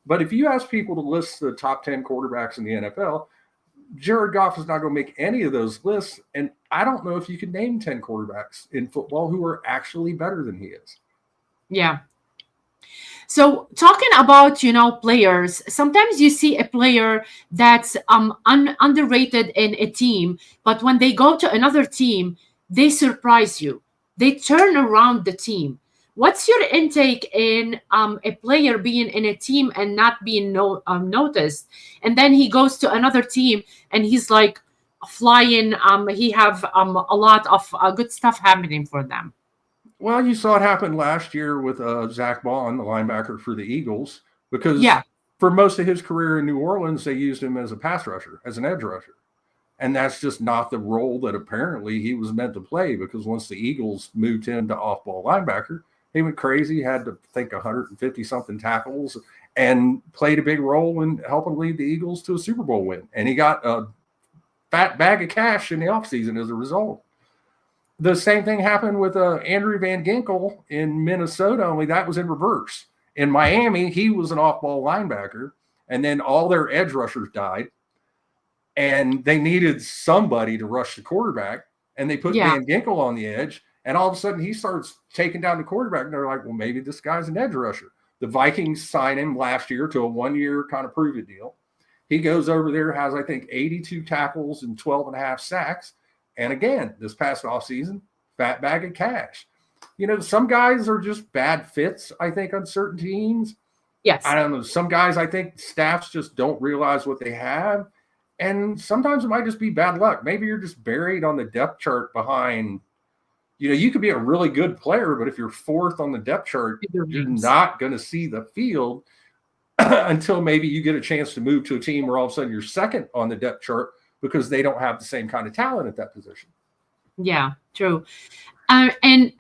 But if you ask people to list the top 10 quarterbacks in the NFL, Jared Goff is not going to make any of those lists. And I don't know if you can name 10 quarterbacks in football who are actually better than he is. Yeah. So talking about, players, sometimes you see a player that's underrated in a team, but when they go to another team, they surprise you. They turn around the team. What's your intake in a player being in a team and not being noticed? And then he goes to another team and he's like flying. He have a lot of good stuff happening for them. Well, you saw it happen last year with Zach Bond, the linebacker for the Eagles, because for most of his career in New Orleans, they used him as a pass rusher, as an edge rusher. And that's just not the role that apparently he was meant to play, because once the Eagles moved him to off-ball linebacker, he went crazy, had to think 150-something tackles, and played a big role in helping lead the Eagles to a Super Bowl win. And he got a fat bag of cash in the offseason as a result. The same thing happened with Andrew Van Ginkel in Minnesota, only that was in reverse. In Miami, he was an off-ball linebacker, and then all their edge rushers died, and they needed somebody to rush the quarterback, and they put Van Ginkel on the edge, and all of a sudden he starts taking down the quarterback, and they're like, well, maybe this guy's an edge rusher. The Vikings signed him last year to a 1-year kind of prove-it deal. He goes over there, has, I think, 82 tackles and 12.5 sacks. And again, this past offseason, fat bag of cash. Some guys are just bad fits, I think, on certain teams. Yes. I don't know. Some guys, I think, staffs just don't realize what they have. And sometimes it might just be bad luck. Maybe you're just buried on the depth chart behind, you could be a really good player, but if you're fourth on the depth chart, you're not going to see the field until maybe you get a chance to move to a team where all of a sudden you're second on the depth chart, because they don't have the same kind of talent at that position. Yeah, true. And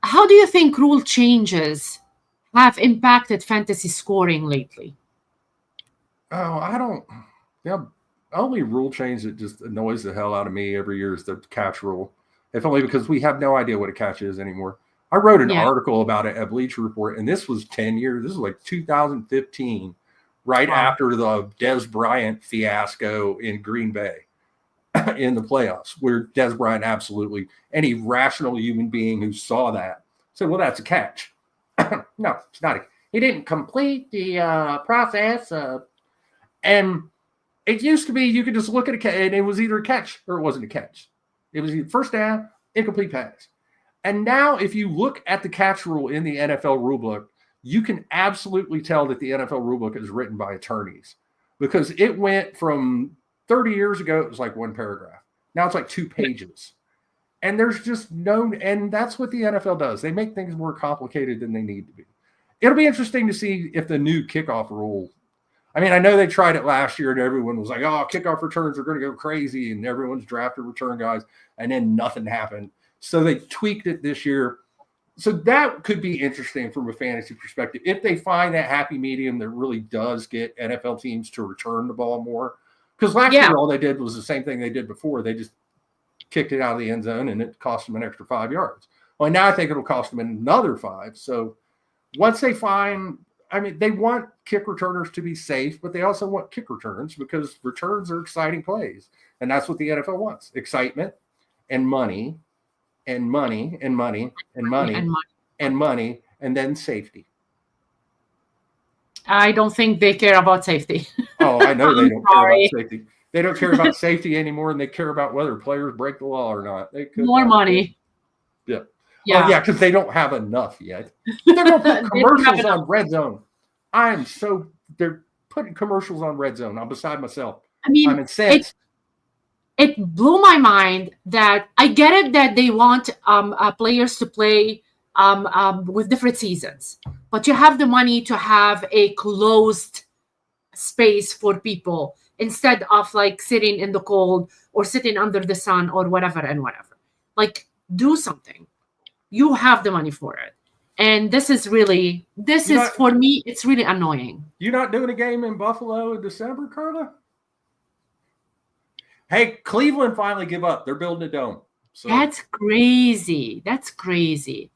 how do you think rule changes have impacted fantasy scoring lately? Oh, I don't. Only rule change that just annoys the hell out of me every year is the catch rule. If only because we have no idea what a catch is anymore. I wrote an article about it at Bleacher Report, and this was 10 years. This was like 2015. Right after the Des Bryant fiasco in Green Bay in the playoffs, where Des Bryant absolutely, any rational human being who saw that said, well, that's a catch. No, it's not. He didn't complete the process. And it used to be you could just look at a catch, and it was either a catch or it wasn't a catch. It was either first down, incomplete pass. And now if you look at the catch rule in the NFL rulebook, you can absolutely tell that the NFL rulebook is written by attorneys, because it went from 30 years ago, it was like one paragraph. Now it's like 2 pages. And there's just and that's what the NFL does. They make things more complicated than they need to be. It'll be interesting to see if the new kickoff rule, I mean, I know they tried it last year and everyone was like, oh, kickoff returns are going to go crazy and everyone's drafted return guys, and then nothing happened. So they tweaked it this year. So that could be interesting from a fantasy perspective if they find that happy medium that really does get NFL teams to return the ball more. Because last year, all they did was the same thing they did before. They just kicked it out of the end zone, and it cost them an extra 5 yards. Well, now I think it'll cost them another 5. So once they find, I mean, they want kick returners to be safe, but they also want kick returns because returns are exciting plays. And that's what the NFL wants: excitement and money. And money, and money, and money, and money, and money, and then safety. I don't think they care about safety. Oh, I know they don't care about safety. They don't care about safety anymore, and they care about whether players break the law or not. They could more money. Yeah. Yeah. Oh, yeah, because they don't have enough yet. They're going to put commercials on Red Zone. They're putting commercials on Red Zone. I'm beside myself. I mean, I'm incensed. It blew my mind that I get it that they want players to play with different seasons, but you have the money to have a closed space for people instead of like sitting in the cold or sitting under the sun or whatever and whatever. Like, do something. You have the money for it. And this is for me, it's really annoying. You're not doing a game in Buffalo in December, Carla? Hey, Cleveland finally give up. They're building a dome. So That's crazy. That's crazy.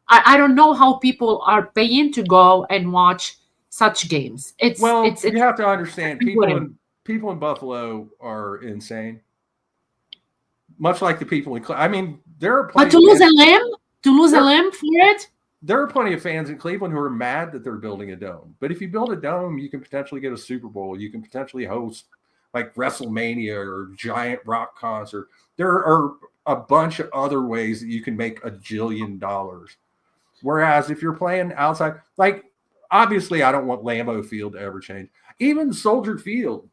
I don't know how people are paying to go and watch such games. It's you have to understand rewarding. people in Buffalo are insane. Much like the people in I mean, there are But plenty of fans, to lose a there, limb for it, there are plenty of fans in Cleveland who are mad that they're building a dome. But if you build a dome, you can potentially get a Super Bowl. You can potentially host like WrestleMania or giant rock concert. There are a bunch of other ways that you can make $1 jillion. Whereas if you're playing outside, like obviously I don't want Lambeau Field to ever change. Even Soldier Field,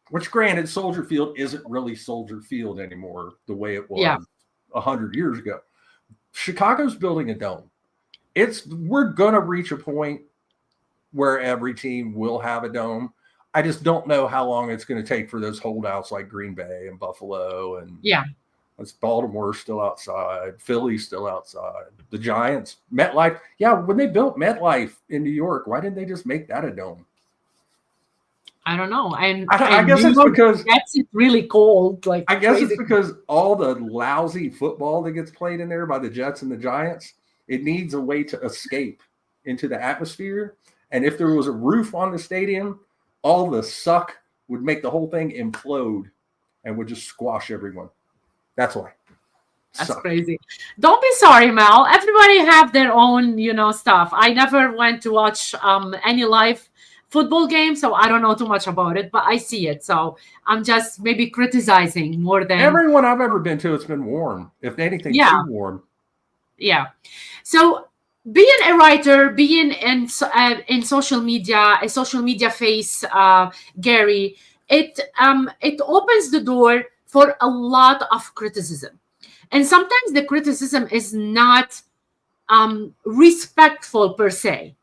which granted, Soldier Field isn't really Soldier Field anymore the way it yeah, was 100 years ago. Chicago's building a dome. We're gonna reach a point where every team will have a dome. I just don't know how long it's going to take for those holdouts like Green Bay and Buffalo and yeah. Baltimore's still outside, Philly's still outside, the Giants, MetLife. Yeah, when they built MetLife in New York, why didn't they just make that a dome? I don't know. And I guess New it's York because gets it really cold. Like I guess crazy. it's because all the lousy football that gets played in there by the Jets and the Giants, it needs a way to escape into the atmosphere. And if there was a roof on the stadium, all the suck would make the whole thing implode and would just squash everyone. That's why. That's crazy. Don't be sorry, Mel. Everybody have their own, stuff. I never went to watch any live football game, so I don't know too much about it, but I see it. So I'm just maybe criticizing more than everyone I've ever been to. It's been warm. If anything, too warm. Yeah. So being a writer, being in social media, a social media face, Gary, it opens the door for a lot of criticism. And sometimes the criticism is not respectful per se.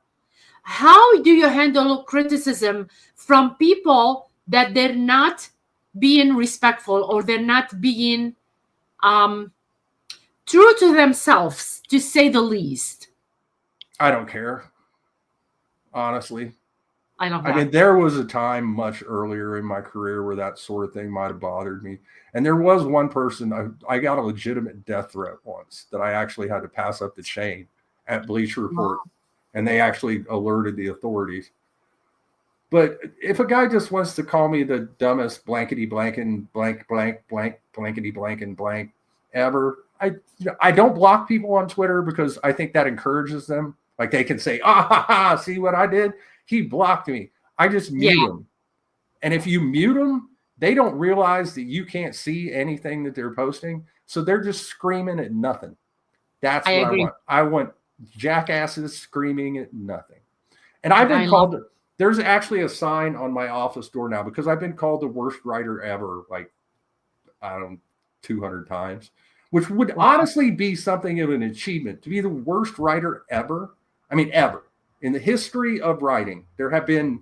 How do you handle criticism from people that they're not being respectful or they're not being true to themselves, to say the least? I don't care. Honestly. I love that. I mean, there was a time much earlier in my career where that sort of thing might have bothered me. And there was one person, I got a legitimate death threat once that I actually had to pass up the chain at Bleacher Report. Wow. And they actually alerted the authorities. But if a guy just wants to call me the dumbest blankety blank and blank, blank, blank, blankety blank and blank ever, I don't block people on Twitter because I think that encourages them. Like they can say, see what I did? He blocked me. I just mute them. And if you mute them, they don't realize that you can't see anything that they're posting. So they're just screaming at nothing. That's what I want. I want jackasses screaming at nothing. And I've been called, there's actually a sign on my office door now because I've been called the worst writer ever, like, 200 times, which would honestly be something of an achievement to be the worst writer ever. I mean, ever. In the history of writing, there have been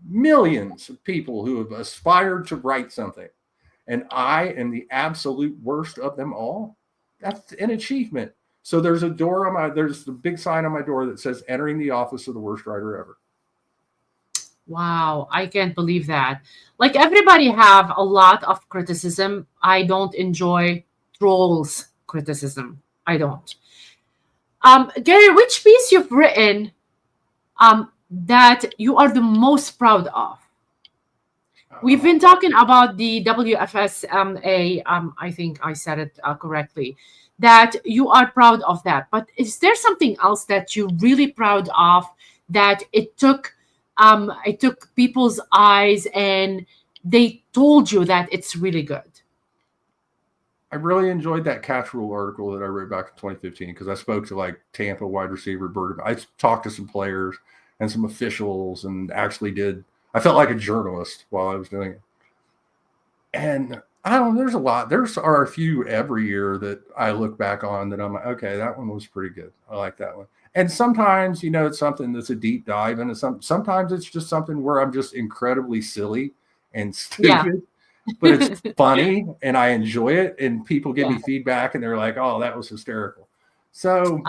millions of people who have aspired to write something. And I am the absolute worst of them all. That's an achievement. So there's a door there's a big sign on my door that says entering the office of the worst writer ever. Wow, I can't believe that. Like everybody have a lot of criticism. I don't enjoy trolls criticism. I don't. Gary, which piece you've written that you are the most proud of? We've been talking about the WFSMA. I think I said it correctly. That you are proud of that. But is there something else that you're really proud of that it took people's eyes and they told you that it's really good? I really enjoyed that catch rule article that I wrote back in 2015 because I spoke to like Tampa wide receiver Bird. I talked to some players and some officials and actually I felt like a journalist while I was doing it. And I don't know, there's a lot. There are a few every year that I look back on that I'm like, okay, that one was pretty good. I like that one. And sometimes, it's something that's a deep dive into sometimes it's just something where I'm just incredibly silly and stupid, but it's funny and I enjoy it. And people give me feedback and they're like, oh, that was hysterical. So,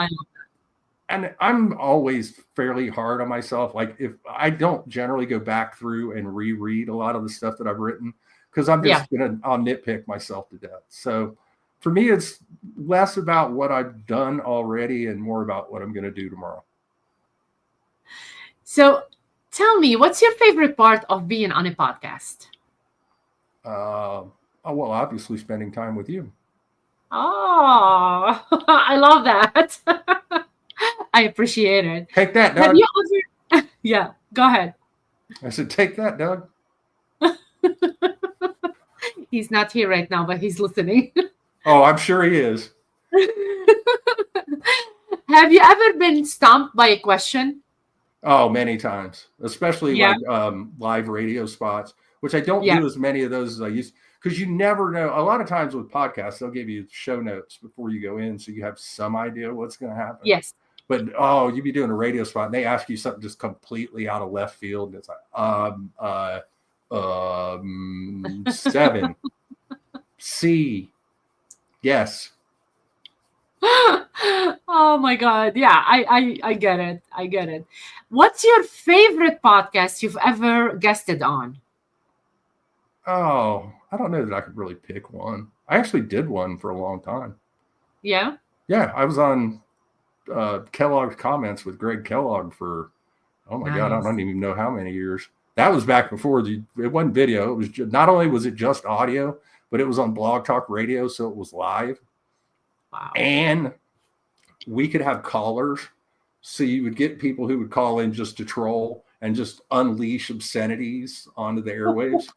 and I'm always fairly hard on myself. Like if I don't generally go back through and reread a lot of the stuff that I've written, because I'll nitpick myself to death. So for me, it's less about what I've done already and more about what I'm going to do tomorrow. So tell me, what's your favorite part of being on a podcast? Well, obviously spending time with you. Oh, I love that. I appreciate it. Take that, Doug. Have you ever... Yeah, go ahead. I said, take that, Doug. He's not here right now, but he's listening. Oh, I'm sure he is. Have you ever been stumped by a question? Oh, many times, especially like live radio spots, which I don't do as many of those as I used, because you never know. A lot of times with podcasts, they'll give you show notes before you go in, so you have some idea what's going to happen. Yes. But you'd be doing a radio spot, and they ask you something just completely out of left field, and it's like 7 C, yes. Oh my God. Yeah, I get it. I get it. What's your favorite podcast you've ever guested on? Oh, I don't know that I could really pick one. I actually did one for a long time. Yeah? Yeah, I was on Kellogg's Comments with Greg Kellogg for, oh my God, I don't even know how many years. That was back before it wasn't video. It was not only was it just audio, but it was on Blog Talk Radio, so it was live. Wow. And we could have callers. So you would get people who would call in just to troll and just unleash obscenities onto the airwaves.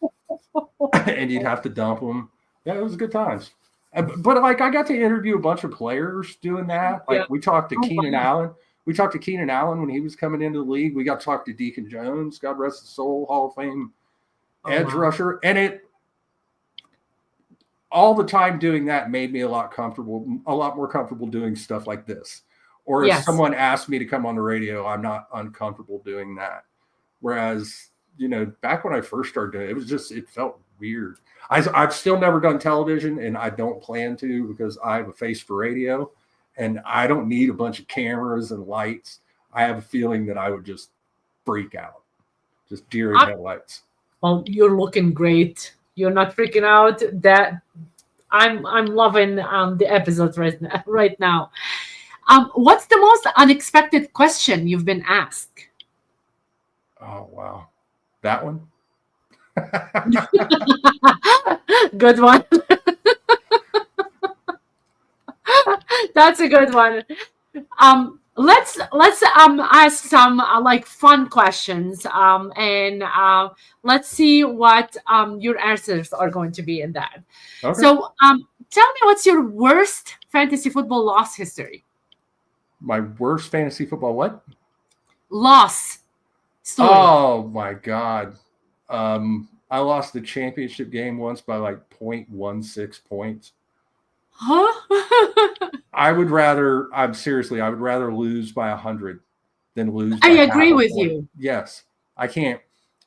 And you'd have to dump them. Yeah, it was good times. But like, I got to interview a bunch of players doing that. Like we talked to Keenan Allen. We talked to Keenan Allen when he was coming into the league. We got to talk to Deacon Jones, God rest his soul, Hall of Fame edge rusher. And all the time doing that made me a lot more comfortable doing stuff like this. Or if someone asked me to come on the radio, I'm not uncomfortable doing that. Whereas, back when I first started doing it, it felt weird. I've still never done television, and I don't plan to, because I have a face for radio, and I don't need a bunch of cameras and lights. I have a feeling that I would just freak out, just deer in headlights. Well, you're looking great. You're not freaking out. That I'm loving the episodes right now. What's the most unexpected question you've been asked? Oh, wow. That one? Good one. That's a good one. Let's ask some like fun questions, and let's see what your answers are going to be in that. Okay. So tell me, what's your worst fantasy football loss history? My worst fantasy football what? Loss story. Oh my God. I lost the championship game once by like 0.16 points. Huh? I would rather lose by 100 than lose by I agree with you. Yes. I can't.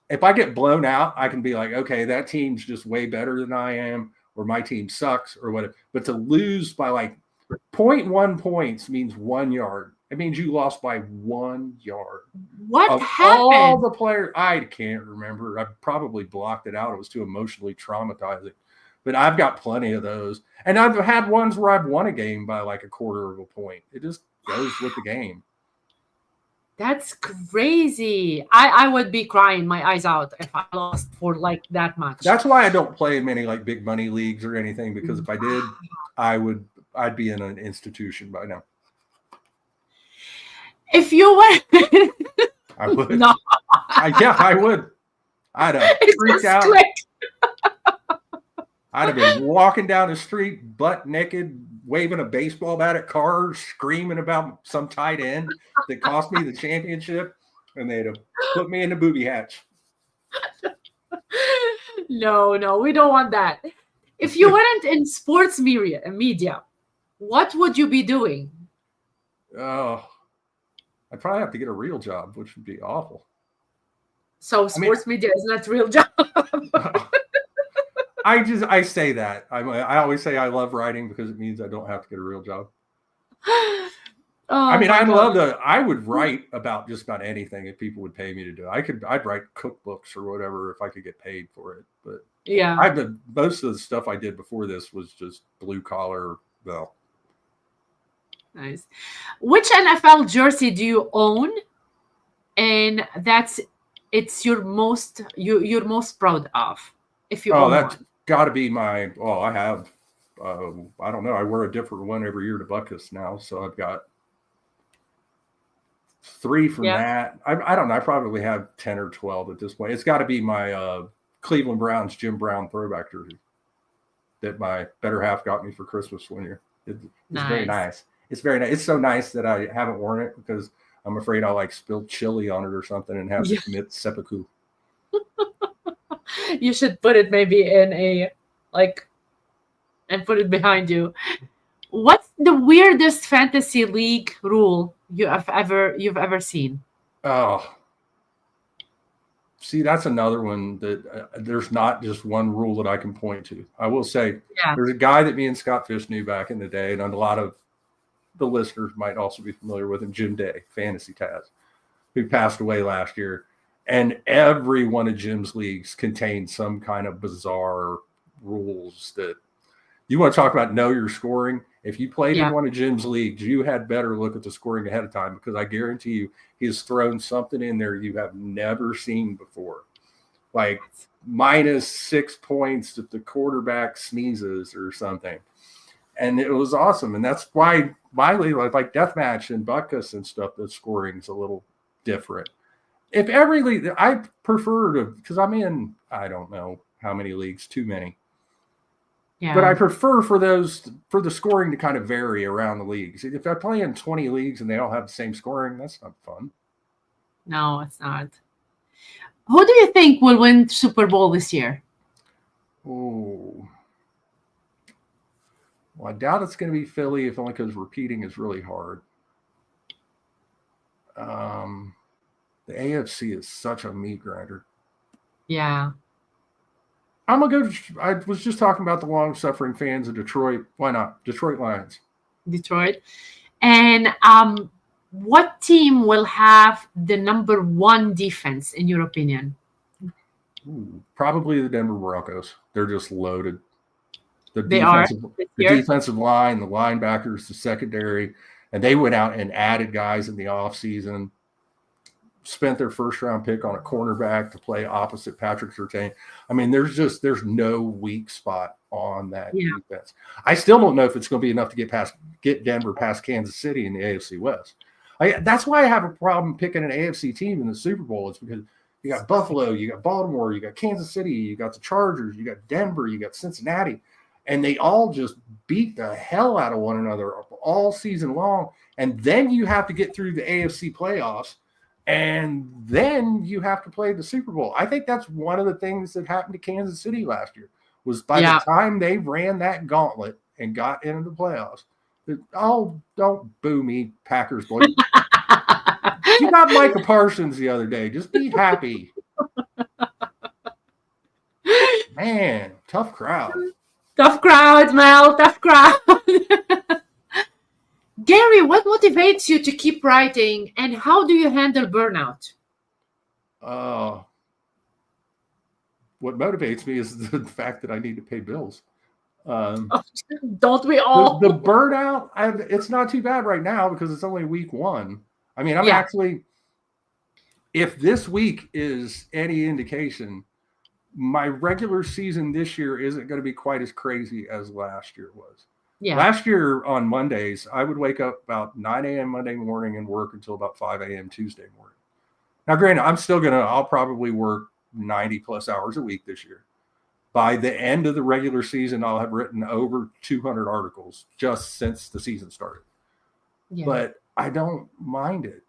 If I get blown out, I can be like, okay, that team's just way better than I am, or my team sucks, or whatever. But to lose by like 0.1 points means 1 yard. It means you lost by 1 yard. What happened? All the players, I can't remember. I probably blocked it out. It was too emotionally traumatizing. But I've got plenty of those. And I've had ones where I've won a game by like a quarter of a point. It just goes with the game. That's crazy. I would be crying my eyes out if I lost for like that much. That's why I don't play in many like big money leagues or anything, because if I did, I'd be in an institution by now. If you were, I would. No, I would. I'd have freaked out. I'd have been walking down the street butt naked, waving a baseball bat at cars, screaming about some tight end that cost me the championship, and they'd have put me in the booby hatch. No, we don't want that. If you weren't in sports media, what would you be doing? Oh, I'd probably have to get a real job, which would be awful. So sports media is not a real job. I say that. I always say I love writing because it means I don't have to get a real job. Oh, I mean, my God. I would write about just about anything if people would pay me to do it. I'd write cookbooks or whatever if I could get paid for it. But Yeah. most of the stuff I did before this was just blue collar. Well, Nice. Which NFL jersey do you own? And it's you're most proud of, if you own that's one. got to be my. Well, I have. I don't know. I wear a different one every year to Buckus now, so I've got 3 from Yeah. that. I don't know. I probably have 10 or 12 at this point. It's got to be my Cleveland Browns Jim Brown throwback jersey that my better half got me for Christmas one year. It's very nice. It's very nice. It's so nice that I haven't worn it because I'm afraid I'll like spill chili on it or something and have to commit seppuku. You should put it maybe in a and put it behind you. What's the weirdest fantasy league rule you've ever seen? Oh, see, that's another one that there's not just one rule that I can point to. I will say there's a guy that me and Scott Fish knew back in the day, and a lot of the listeners might also be familiar with him, Jim Day, Fantasy Taz, who passed away last year. And every one of Jim's leagues contained some kind of bizarre rules that you want to talk about know your scoring. If you played in one of Jim's leagues, you had better look at the scoring ahead of time because I guarantee you he has thrown something in there you have never seen before. Like -6 points if the quarterback sneezes or something. And it was awesome. And that's why my league, like Deathmatch and Buckus and stuff, the scoring is a little different. If every league, I prefer to, because I'm in, I don't know how many leagues, too many. Yeah. But I prefer for the scoring to kind of vary around the leagues. If I play in 20 leagues and they all have the same scoring, that's not fun. No, it's not. Who do you think will win Super Bowl this year? Oh, well, I doubt it's going to be Philly, if only because repeating is really hard. The AFC is such a meat grinder. Yeah. I'm going to go. I was just talking about the long-suffering fans of Detroit. Why not? Detroit Lions. Detroit. And what team will have the number 1 defense, in your opinion? Probably the Denver Broncos. They're just loaded. The defensive line, the linebackers, the secondary, and they went out and added guys in the offseason, spent their first-round pick on a cornerback to play opposite Patrick Surtain. I mean, there's no weak spot on that defense. I still don't know if it's going to be enough to get Denver past Kansas City in the AFC West. That's why I have a problem picking an AFC team in the Super Bowl. It's because you got Buffalo, you got Baltimore, you got Kansas City, you got the Chargers, you got Denver, you got Cincinnati. And they all just beat the hell out of one another all season long. And then you have to get through the AFC playoffs, and then you have to play the Super Bowl. I think that's one of the things that happened to Kansas City last year was by the time they ran that gauntlet and got into the playoffs. Don't boo me, Packers boy. You got Micah Parsons the other day. Just be happy. Man, tough crowd. Tough crowd, Mel. Tough crowd. Gary, what motivates you to keep writing, and how do you handle burnout? What motivates me is the fact that I need to pay bills. Don't we all? The burnout, it's not too bad right now because it's only week 1. I mean, I'm actually, if this week is any indication, my regular season this year isn't going to be quite as crazy as last year was. Yeah. Last year on Mondays, I would wake up about 9 a.m. Monday morning and work until about 5 a.m. Tuesday morning. Now, granted, I'll probably work 90 plus hours a week this year. By the end of the regular season, I'll have written over 200 articles just since the season started. Yeah. But I don't mind it.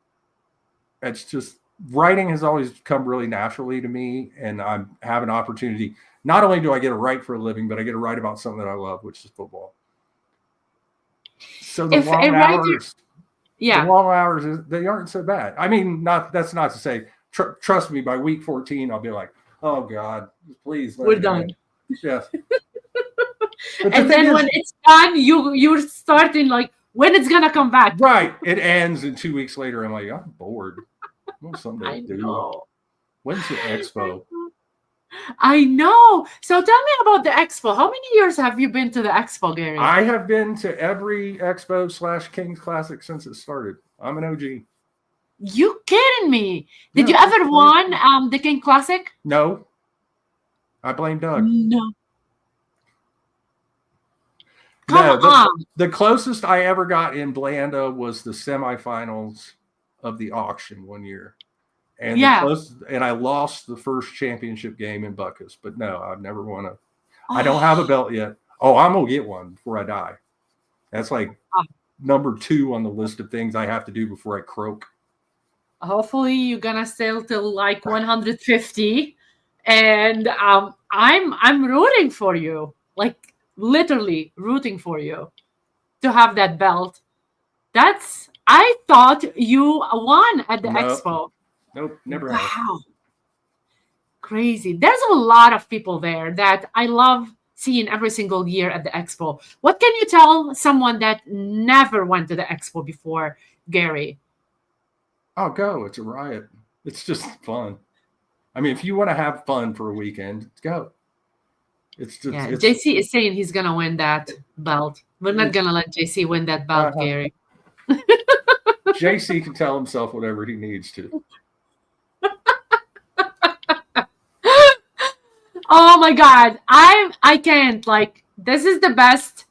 It's just writing has always come really naturally to me, and I have an opportunity. Not only do I get to write for a living, but I get to write about something that I love, which is football. So the long hours, they aren't so bad. I mean, that's not to say. Trust me, by week 14, I'll be like, "Oh God, please, we're done." Yes. And then when it's done, you're starting like, when it's gonna come back. Right. It ends, and 2 weeks later, I'm like, I'm bored. I want something I to do. know. When's the expo? I know. So tell me about the expo. How many years have you been to the expo, Gary? I have been to every expo / King's Classic since it started. I'm an OG. You kidding me? Did Yeah, you ever won the King Classic? No. I blame Doug. No. Come on. The closest I ever got in Blanda was the semifinals of the auction one year. And and I lost the first championship game in Buckus. But no, I've never won I don't have a belt yet. Oh, I'm gonna get one before I die. That's like number 2 on the list of things I have to do before I croak. Hopefully you're gonna sail till like 150, and I'm rooting for you, like literally rooting for you to have that belt. I thought you won at the expo. Nope, never have. Wow, crazy. There's a lot of people there that I love seeing every single year at the expo. What can you tell someone that never went to the expo before, Gary? Oh, go. It's a riot. It's just fun. I mean, if you want to have fun for a weekend, go. It's just, JC is saying he's going to win that belt. We're not going to let JC win that belt, Gary. JC can tell himself whatever he needs to. Oh my God. I can't. Like, this is the best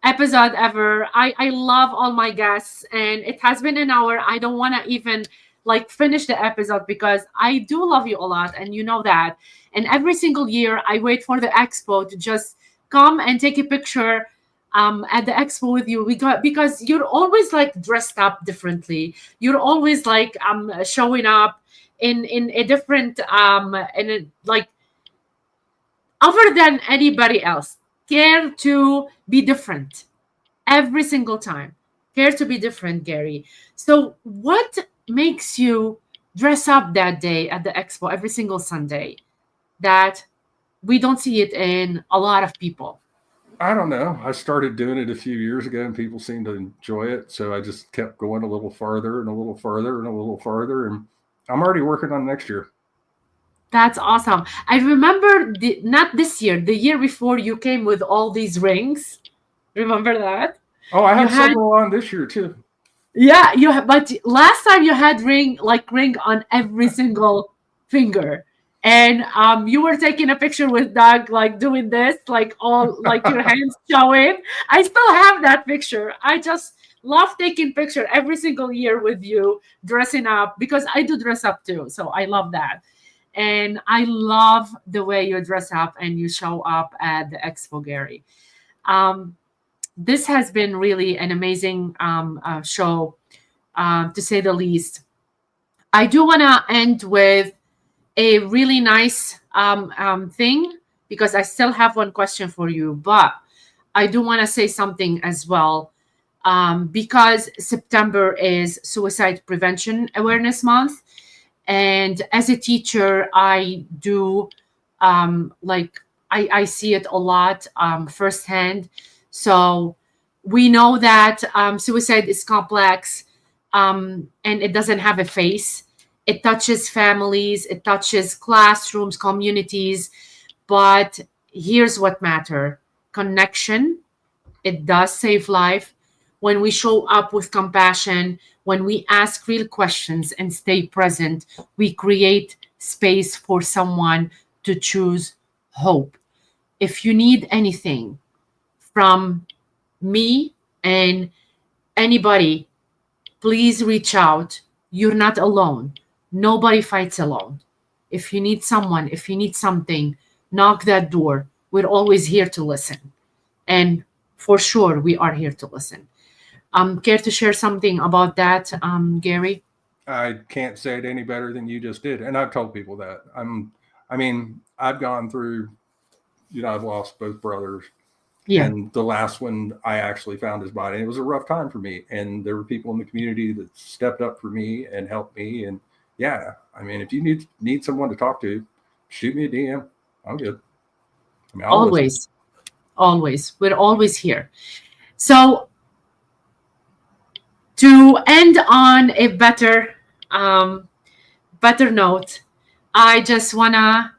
episode ever. I love all my guests, and it has been an hour. I don't want to even like finish the episode because I do love you a lot, and you know that. And every single year I wait for the expo to just come and take a picture at the expo with you. Because you're always like dressed up differently. You're always like showing up in a different like other than anybody else. Care to be different every single time. Care to be different, Gary. So what makes you dress up that day at the expo every single Sunday that we don't see it in a lot of people? I don't know. I started doing it a few years ago and people seemed to enjoy it. So I just kept going a little farther and a little farther and a little farther. And I'm already working on next year. That's awesome. I remember not this year, the year before you came with all these rings. Remember that? Oh, I have several on this year too. Yeah, but last time you had ring on every single finger. And you were taking a picture with Doug, like doing this, like all like your hands showing. I still have that picture. I just love taking picture every single year with you dressing up because I do dress up too. So I love that. And I love the way you dress up and you show up at the expo, Gary. This has been really an amazing show, to say the least. I do want to end with a really nice thing because I still have one question for you, but I do want to say something as well because September is Suicide Prevention Awareness Month. And as a teacher, I do I see it a lot firsthand. So we know that suicide is complex and it doesn't have a face. It touches families, it touches classrooms, communities. But here's what matters: connection. It does save life. When we show up with compassion, when we ask real questions and stay present, we create space for someone to choose hope. If you need anything from me and anybody, please reach out. You're not alone. Nobody fights alone. If you need someone, if you need something, knock that door. We're always here to listen. And for sure, we are here to listen. Care to share something about that, Gary? I can't say it any better than you just did. And I've told people that. I've gone through, I've lost both brothers. Yeah. And the last one, I actually found his body. It was a rough time for me. And there were people in the community that stepped up for me and helped me. And yeah, if you need someone to talk to, shoot me a DM. I'm good. Always. We're always here. So To end on a better note, I just wanna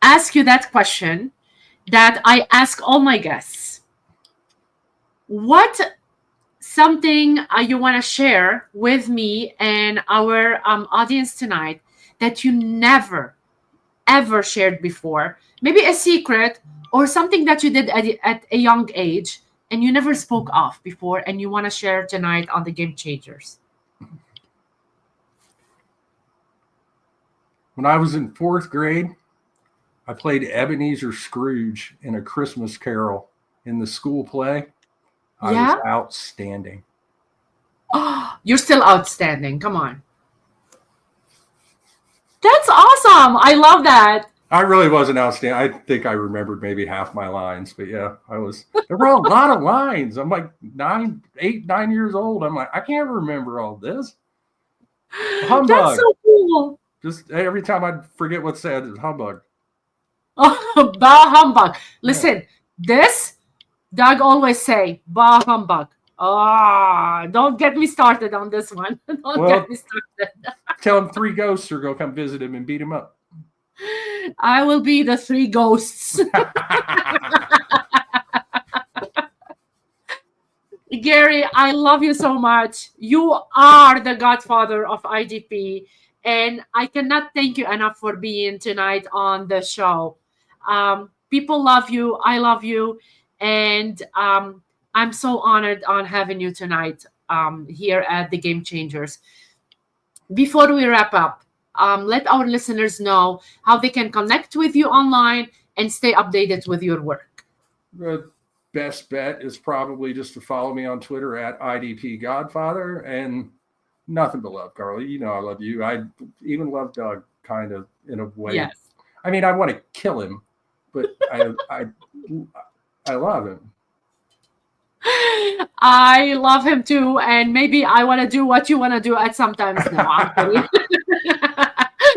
ask you that question that I ask all my guests. What something you want to share with me and our audience tonight that you never ever shared before? Maybe a secret or something that you did at a young age and you never spoke of before and you want to share tonight on the Game Changers. When I was in 4th grade, I played Ebenezer Scrooge in A Christmas Carol in the school play. I Yeah? was outstanding. Oh, you're still outstanding. Come on. That's awesome. I love that. I really wasn't outstanding. I think I remembered maybe half my lines, but yeah, there were a lot of lines. I'm like 9 years old. I'm like, I can't remember all this. Humbug. That's so cool. Just every time I'd forget what's said, it's humbug. Oh, bah humbug. Listen, this, Doug always say, bah humbug. Ah, don't get me started on this one. Don't get me started. Tell him 3 ghosts are going to come visit him and beat him up. I will be the 3 ghosts. Gary, I love you so much. You are the godfather of IDP, and I cannot thank you enough for being tonight on the show. People love you. I love you. And I'm so honored on having you tonight here at the Game Changers. Before we wrap up, let our listeners know how they can connect with you online and stay updated with your work. The best bet is probably just to follow me on Twitter at IDP Godfather, and nothing but love, Carla. You know I love you. I even love Doug, kind of, in a way. Yes. I mean, I want to kill him, but I love him. I love him too, and maybe I want to do what you want to do at sometimes now. I'm kidding.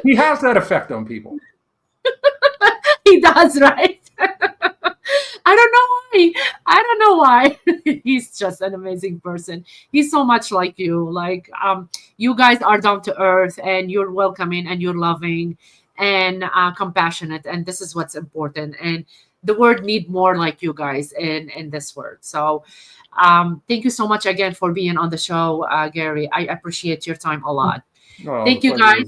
He has that effect on people. He does, right? I don't know why. He's just an amazing person. He's so much like you. Like you guys are down to earth, and you're welcoming, and you're loving, and compassionate, and this is what's important. And the world need more like you guys in this world. So thank you so much again for being on the show, Gary. I appreciate your time a lot. Oh, thank you, guys.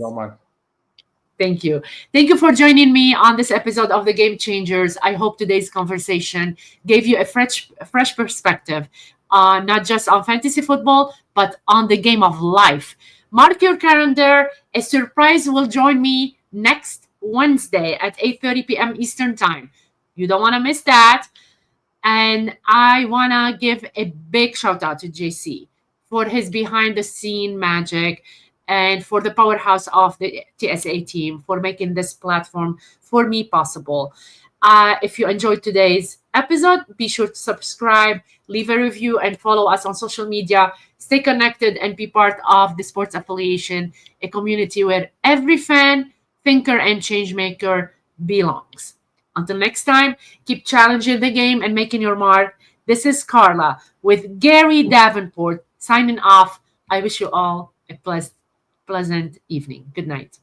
Thank you. Thank you for joining me on this episode of the Game Changers. I hope today's conversation gave you a fresh perspective, not just on fantasy football, but on the game of life. Mark your calendar. A surprise will join me next Wednesday at 8:30 p.m. Eastern Time. You don't want to miss that. And I want to give a big shout out to JC for his behind the scene magic, and for the powerhouse of the TSA team for making this platform for me possible. If you enjoyed today's episode, be sure to subscribe, leave a review, and follow us on social media. Stay connected and be part of the Sports Affiliation, a community where every fan, thinker, and changemaker belongs. Until next time, keep challenging the game and making your mark. This is Carla with Gary Davenport signing off. I wish you all a pleasant evening. Good night.